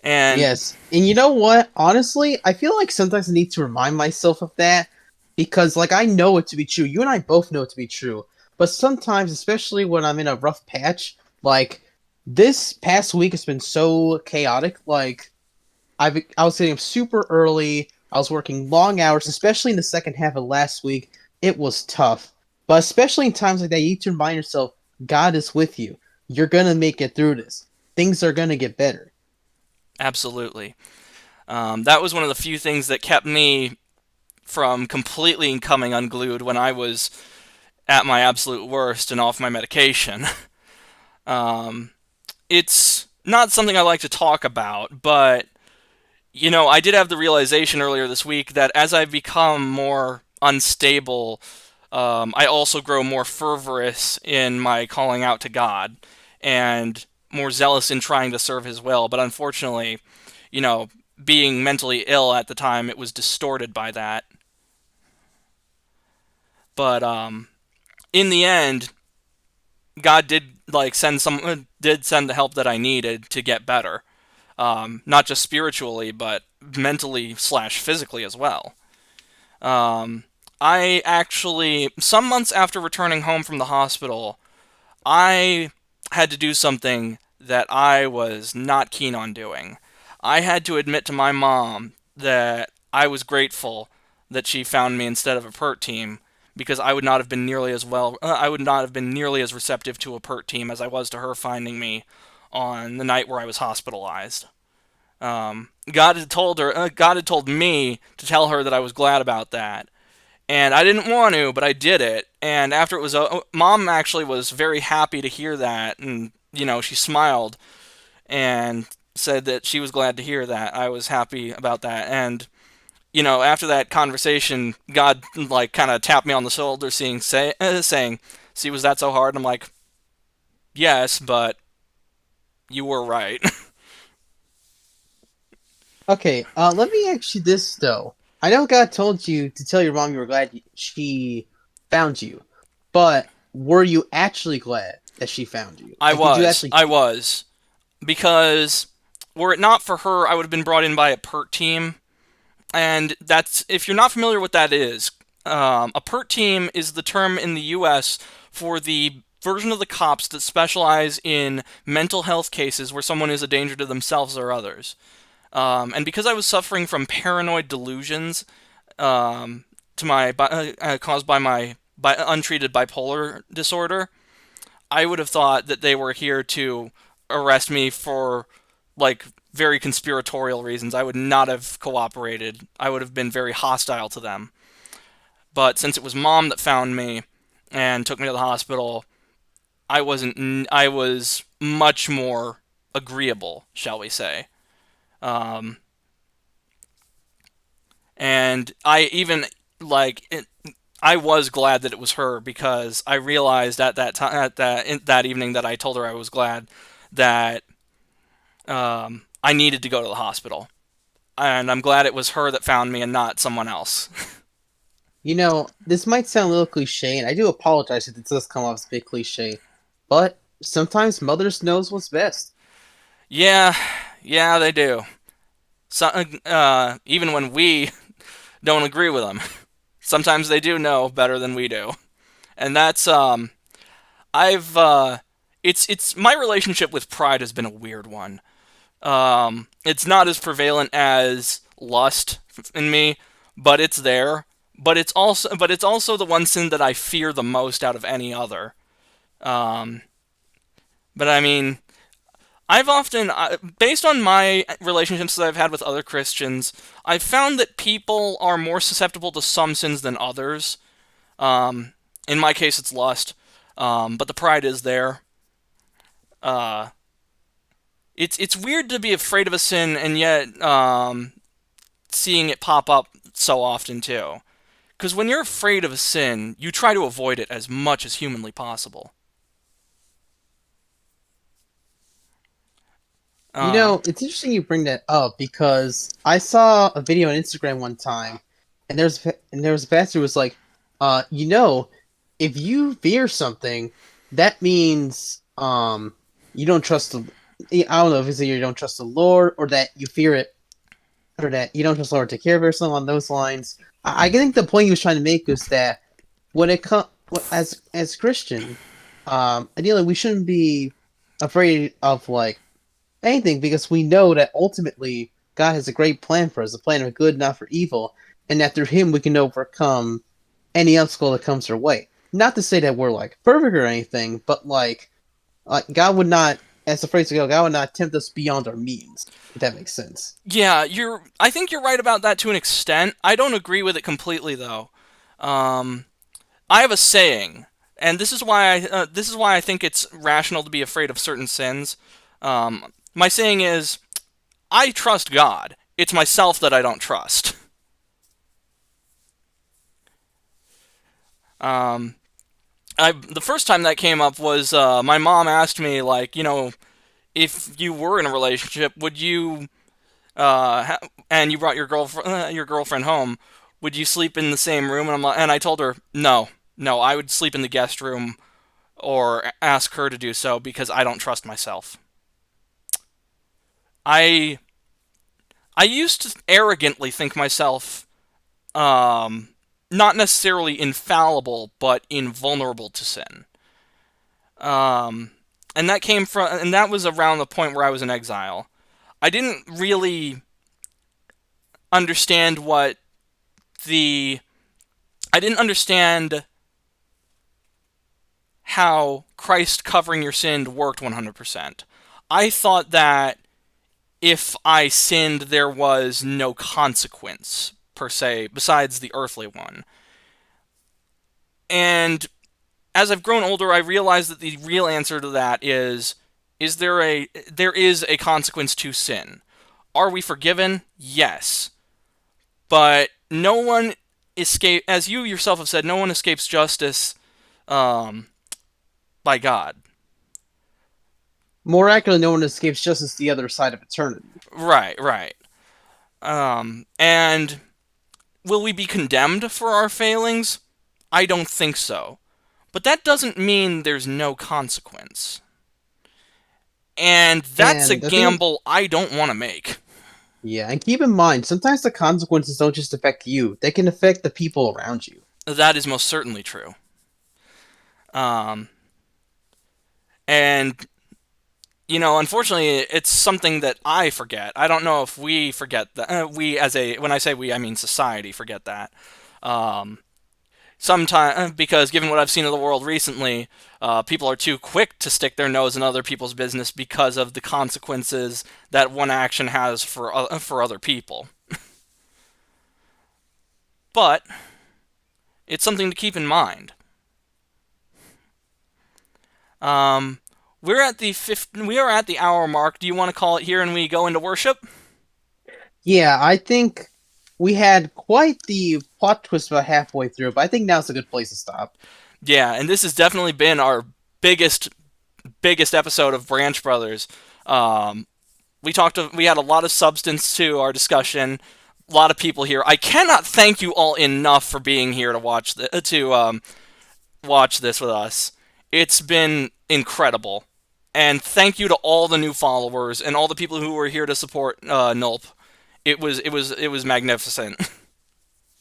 And Yes. And you know what? Honestly, I feel like sometimes I need to remind myself of that because, like, I know it to be true. You and I both know it to be true. But sometimes, especially when I'm in a rough patch, like, this past week has been so chaotic. Like, I was getting up super early. I was working long hours, especially in the second half of last week. It was tough. But especially in times like that, you need to remind yourself God is with you. You're going to make it through this. Things are going to get better. absolutely. That was one of the few things that kept me from completely coming unglued when I was at my absolute worst and off my medication. um, it's not something I like to talk about, but I did have the realization earlier this week that as I become more unstable, I also grow more fervorous in my calling out to God and more zealous in trying to serve His will. But unfortunately, you know, being mentally ill at the time, it was distorted by that. But in the end, God did did send the help that I needed to get better. Not just spiritually, but mentally slash physically as well. Um, I actually, some months after returning home from the hospital, I had to do something that I was not keen on doing. I had to admit to my mom that I was grateful that she found me instead of a PERT team because I would not have been nearly as well. I would not have been nearly as receptive to a PERT team as I was to her finding me on the night where I was hospitalized. God had told me to tell her that I was glad about that, and I didn't want to, but I did it. And after it was, Mom actually was very happy to hear that, and she smiled and said that she was glad to hear that. I was happy about that, and after that conversation, God kind of tapped me on the shoulder, saying, "See, was that so hard?" And I'm like, "Yes, but you were right." Okay, let me ask you this though. I know God told you to tell your mom you were glad she found you, but were you actually glad that she found you? I Like, did you was, actually? I was, because were it not for her, I would have been brought in by a PERT team. And that's, if you're not familiar with that is, a PERT team is the term in the U.S. for the version of the cops that specialize in mental health cases where someone is a danger to themselves or others. And because I was suffering from paranoid delusions, um, caused by my untreated bipolar disorder, I would have thought that they were here to arrest me for like very conspiratorial reasons. I would not have cooperated. I would have been very hostile to them. But since it was Mom that found me and took me to the hospital, I wasn't. I was much more agreeable, shall we say? Um, and I even like it, I was glad that it was her because I realized at that time, that evening, that I told her I was glad that I needed to go to the hospital, and I'm glad it was her that found me and not someone else. You know, this might sound a little cliche, and I do apologize if it does come off as a bit cliche, but sometimes mothers knows what's best. Yeah, yeah, they do. So, even when we don't agree with them, sometimes they do know better than we do, and that's I've it's my relationship with pride has been a weird one. It's not as prevalent as lust in me, but it's there. But it's also the one sin that I fear the most out of any other. Um, but I mean, I've often, based on my relationships that I've had with other Christians, I've found that people are more susceptible to some sins than others. Um, in my case, it's lust, but the pride is there. Uh, it's weird to be afraid of a sin and yet seeing it pop up so often too. Because when you're afraid of a sin, you try to avoid it as much as humanly possible. You Uh, know, it's interesting you bring that up because I saw a video on Instagram one time and there's a pastor who was like, you know, if you fear something, that means you don't trust the. I don't know if it's either you don't trust the Lord or that you fear it, or that you don't trust the Lord to take care of it, or something along those lines. I think the point he was trying to make was that when it comes as Christian, ideally we shouldn't be afraid of like anything because we know that ultimately God has a great plan for us, a plan of good, not for evil, and that through Him we can overcome any obstacle that comes our way. Not to say that we're like perfect or anything, but like God would not, as the phrase goes, God would not tempt us beyond our means. If that makes sense. Yeah, I think you're right about that to an extent. I don't agree with it completely though. I have a saying, and this is why I think it's rational to be afraid of certain sins. My saying is, I trust God. It's myself that I don't trust. Um, the first time that came up was my mom asked me, like, if you were in a relationship, would you and you brought your girlfriend home, would you sleep in the same room? And I told her no, no, I would sleep in the guest room or ask her to do so because I don't trust myself. I I used to arrogantly think myself not necessarily infallible, but invulnerable to sin. Um, and that was around the point where I was in exile. I didn't really understand the I didn't understand how Christ covering your sin worked 100%. I thought that if I sinned, there was no consequence, per se, besides the earthly one. And as I've grown older, I realized that the real answer to that there is a consequence to sin. Are we forgiven? Yes. But no one as you yourself have said, no one escapes justice um, by God. More accurately, no one escapes justice the other side of eternity. Right, right. And will we be condemned for our failings? I don't think so. But that doesn't mean there's no consequence. And that's a And the thing is, gamble I don't want to make. yeah, and keep in mind, sometimes the consequences don't just affect you; they can affect the people around you. That is most certainly true. Um, and unfortunately, it's something that I forget. I don't know if we forget that. When I say we, I mean society, forget that. Um, Sometimes, because given what I've seen of the world recently, people are too quick to stick their nose in other people's business because of the consequences that one action has for other people. But it's something to keep in mind. Um, we are at the hour mark. Do you want to call it here and we go into worship? Yeah, I think we had quite the plot twist about halfway through, but I think now's a good place to stop. Yeah, and this has definitely been our biggest episode of Branch Brothers. Um, we had a lot of substance to our discussion. A lot of people here. I cannot thank you all enough for being here to watch this with us. It's been incredible, and thank you to all the new followers and all the people who were here to support Nulp. It was magnificent.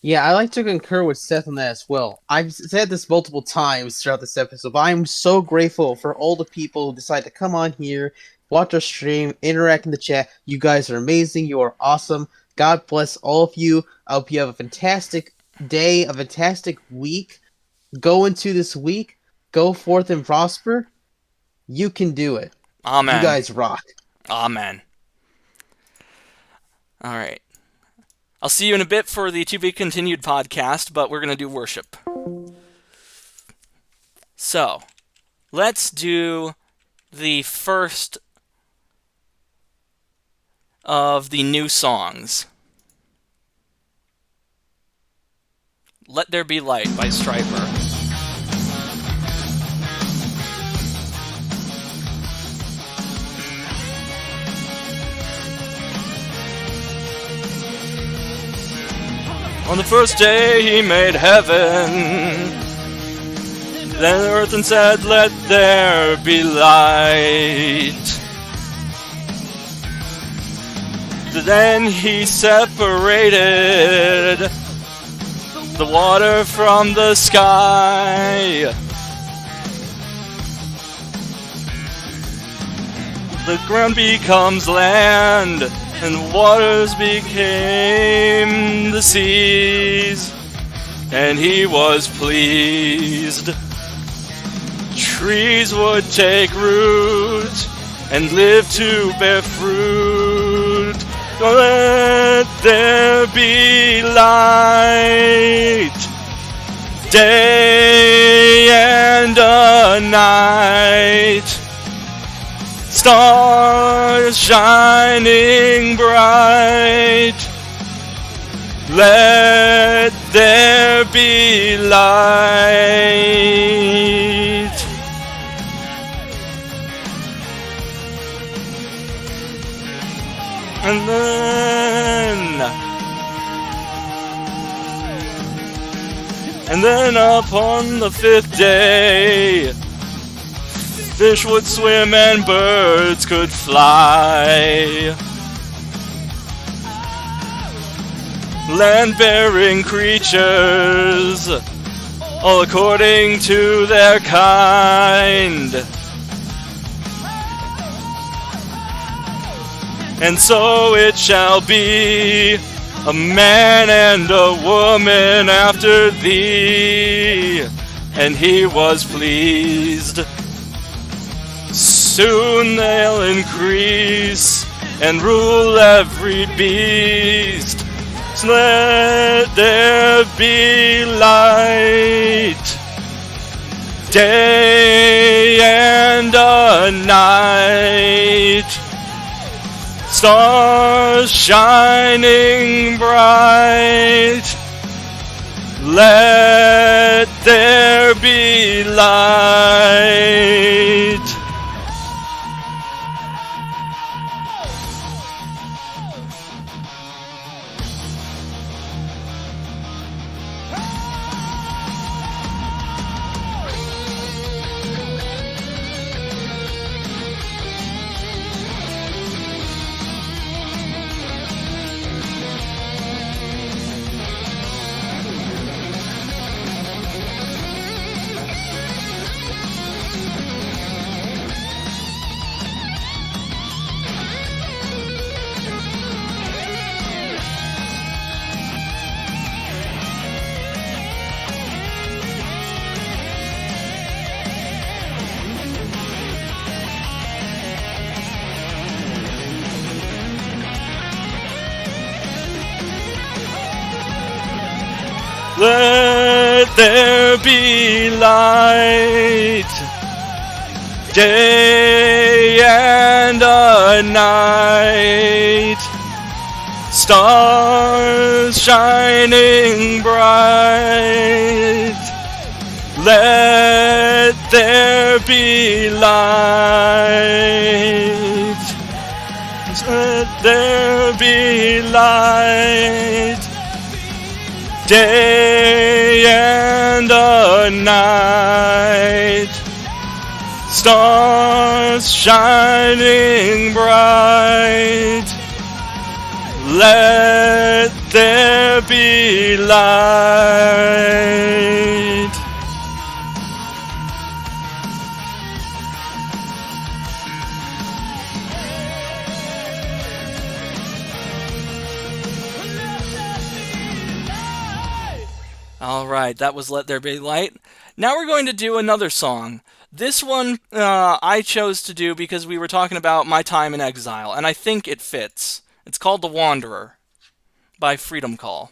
Yeah, I like to concur with Seth on that as well. I've said this multiple times throughout this episode, but I'm so grateful for all the people who decide to come on here, watch our stream, interact in the chat. You guys are amazing. You are awesome. God bless all of you. I hope you have a fantastic day, a fantastic week. Go into this week. Go forth and prosper. You can do it. You Amen. guys rock. Amen. All right. I'll see you in a bit for the To Be Continued podcast, but we're going to do worship. So, let's do the first of the new songs. Let There Be Light by Striper. On the first day he made heaven. Then earth and said, let there be light. Then he separated the water from the sky. The ground becomes land, and waters became the seas, and he was pleased. Trees would take root and live to bear fruit. Let there be light, day and a night, stars shining bright. Let there be light. And then upon the fifth day, fish would swim and birds could fly. Land-bearing creatures, all according to their kind. And so it shall be, a man and a woman after thee. And he was pleased. Soon they'll increase and rule every beast. So let there be light, day and a night, stars shining bright. Let there be light. Let there be light, day and a night, stars shining bright. Let there be light, let there be light, day and a night, stars shining bright. Let there be light. Alright, that was Let There Be Light. Now we're going to do another song. This one I chose to do because we were talking about my time in exile, and I think it fits. It's called The Wanderer by Freedom Call.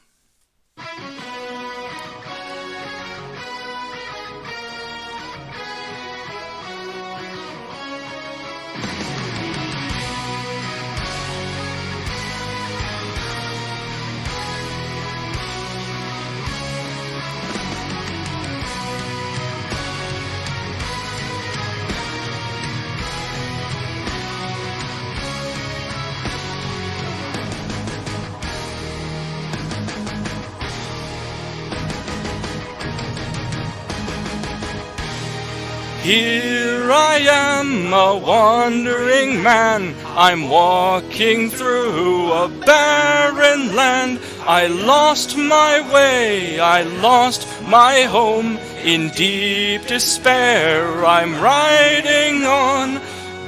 Here I am, a wandering man. I'm walking through a barren land. I lost my way, I lost my home. In deep despair, I'm riding on.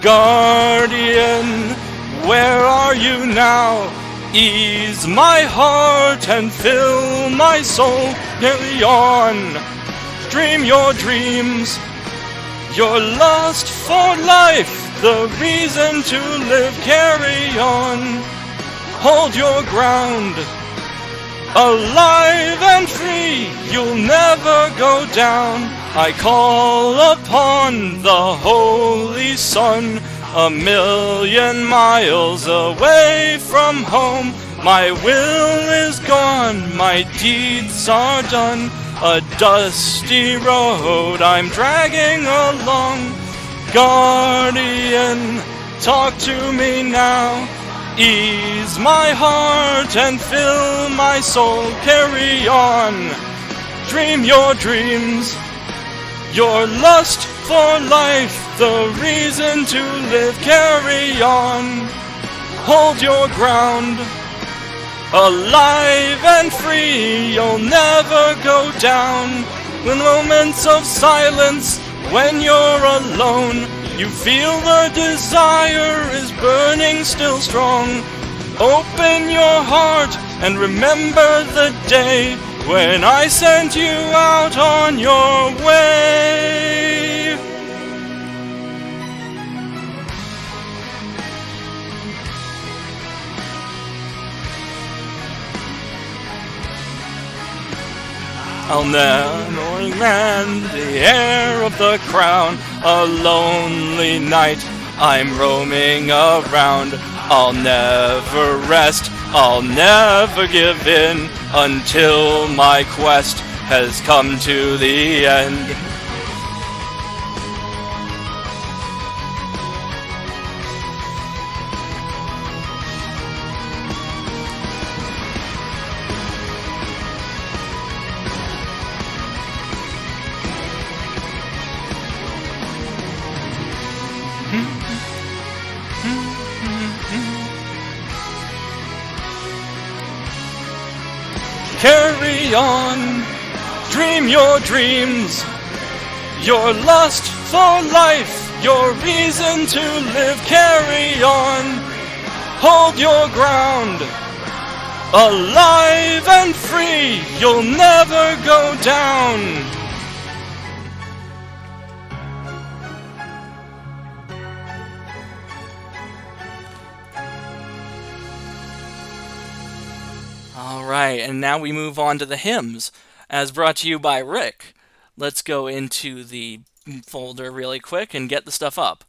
Guardian, where are you now? Ease my heart and fill my soul. Carry on, dream your dreams. Your lust for life, the reason to live, carry on. Hold your ground, alive and free, you'll never go down. I call upon the Holy Sun, a million miles away from home. My will is gone, my deeds are done. A dusty road I'm dragging along. Guardian, talk to me now. Ease my heart and fill my soul. Carry on, dream your dreams. Your lust for life, the reason to live. Carry on, hold your ground. Alive and free, you'll never go down. In moments of silence, when you're alone, you feel the desire is burning still strong. Open your heart and remember the day when I sent you out on your way. I'll never land the air of the crown. A lonely night, I'm roaming around. I'll never rest, I'll never give in until my quest has come to the end. Carry on, dream your dreams. Your lust for life, your reason to live. Carry on, hold your ground. Alive and free, you'll never go down. Alright, and now we move on to the hymns, as brought to you by Rick. Let's go into the folder really quick and get the stuff up.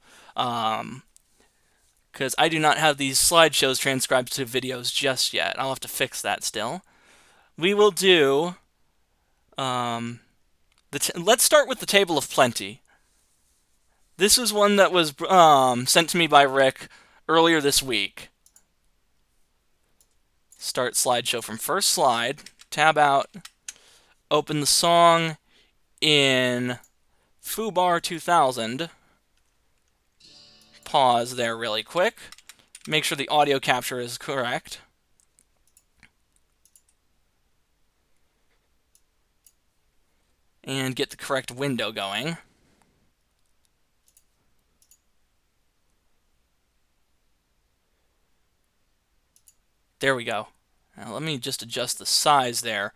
Because I do not have these slideshows transcribed to videos just yet. I'll have to fix that still. We will do... let's start with the Table of Plenty. This is one that was sent to me by Rick earlier this week. Start slideshow from first slide, tab out, open the song in Foobar 2000, pause there really quick, make sure the audio capture is correct, and get the correct window going. There we go. Now let me just adjust the size there.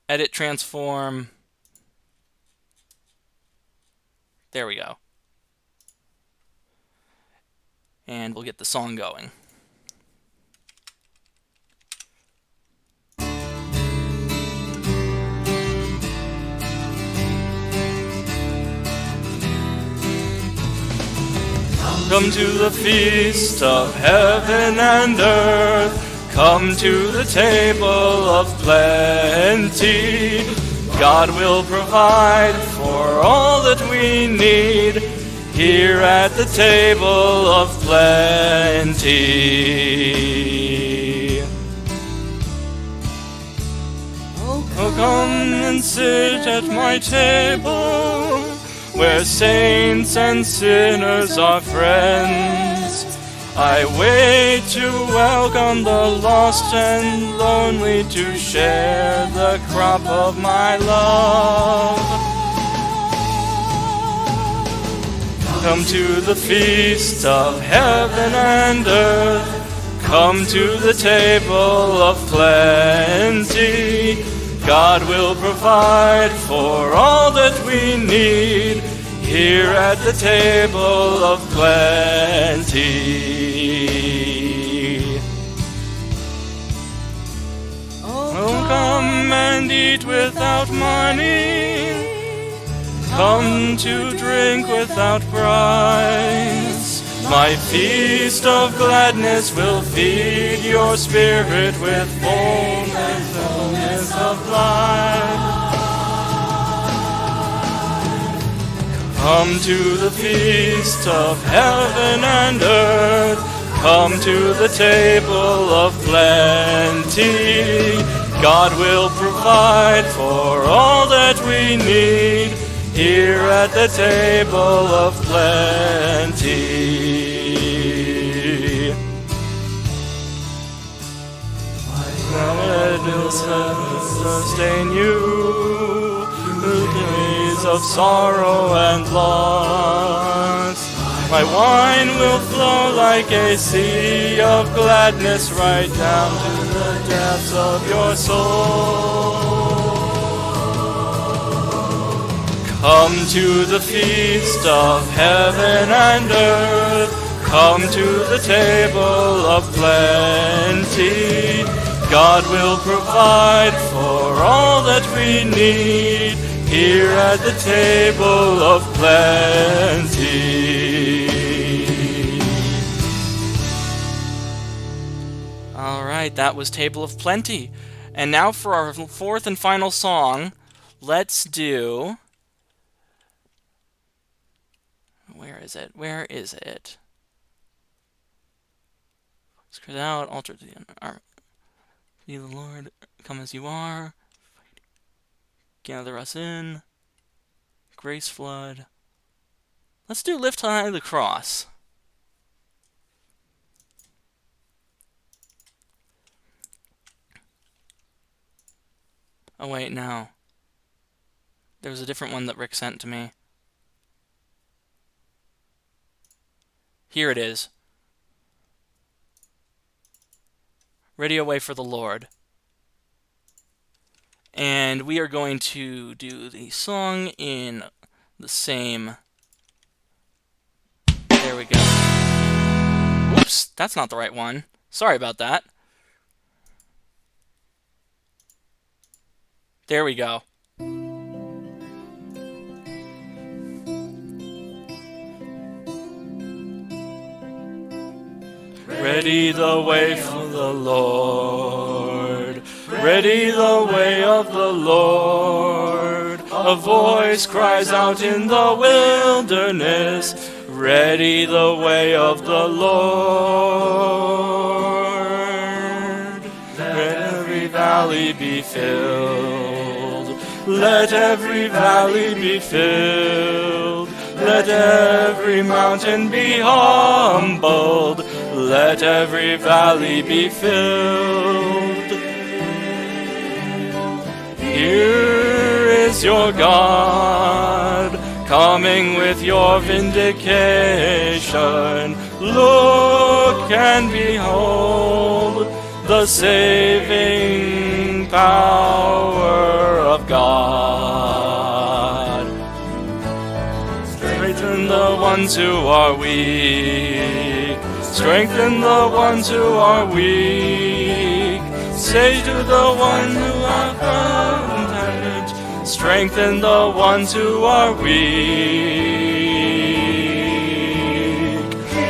Edit, transform. There we go. And we'll get the song going. Come to the feast of heaven and earth. Come to the table of plenty. God will provide for all that we need here at the table of plenty. Oh, come and sit at my table. where saints and sinners are friends. I wait to welcome the lost and lonely, to share the crop of my love. Come to the feast of heaven and earth. Come to the table of plenty. God will provide for all that we need here at the table of plenty. Oh, come and eat without money. Come to drink without price. My feast of gladness will feed your spirit with fullness of life. Come to the feast of heaven and earth. Come to the table of plenty. God will provide for all that we need here at the table of plenty. God will sustain you through days of sorrow and loss. My wine will flow like a sea of gladness right down to the depths of your soul. Come to the feast of heaven and earth. Come to the table of plenty. God will provide for all that we need here at the table of plenty. Alright, that was Table of Plenty. And now for our fourth and final song, let's do... Where is it? Where is it? Spread out, altar to the arm. Be the Lord, come as you are. Gather us in. Grace flood. Let's do Lift High the Cross. Oh wait, no. There was a different one that Rick sent to me. Here it is. Ready Away for the Lord. And we are going to do the song in the same... There we go. Whoops, that's not the right one. Sorry about that. There we go. Ready the way for the Lord. Ready the way of the Lord. A voice cries out in the wilderness. Ready the way of the Lord. Let every valley be filled. Let every valley be filled. Let every mountain be humbled. Let every valley be filled. Here is your God, coming with your vindication. Look and behold the saving power of God. Strengthen the ones who are weak. Strengthen the ones who are weak. Say to the one who are contented, strengthen the ones who are weak.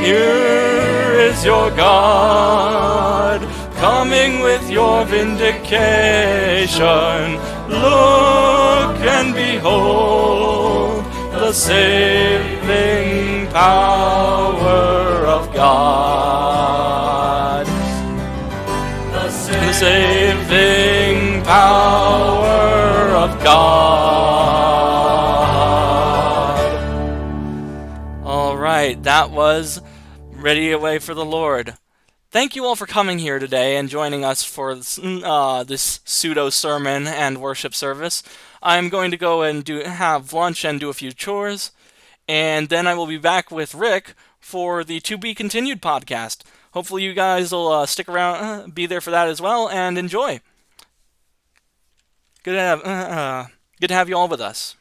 Here is your God, coming with your vindication. Look and behold the saving power of God. The saving power of God. right, that was Ready Away for the Lord. Thank you all for coming here today and joining us for this pseudo sermon and worship service. I'm going to go and have lunch and do a few chores, and then I will be back with Rick for the To Be Continued podcast. Hopefully, you guys will stick around, be there for that as well, and enjoy. Good to have you all with us.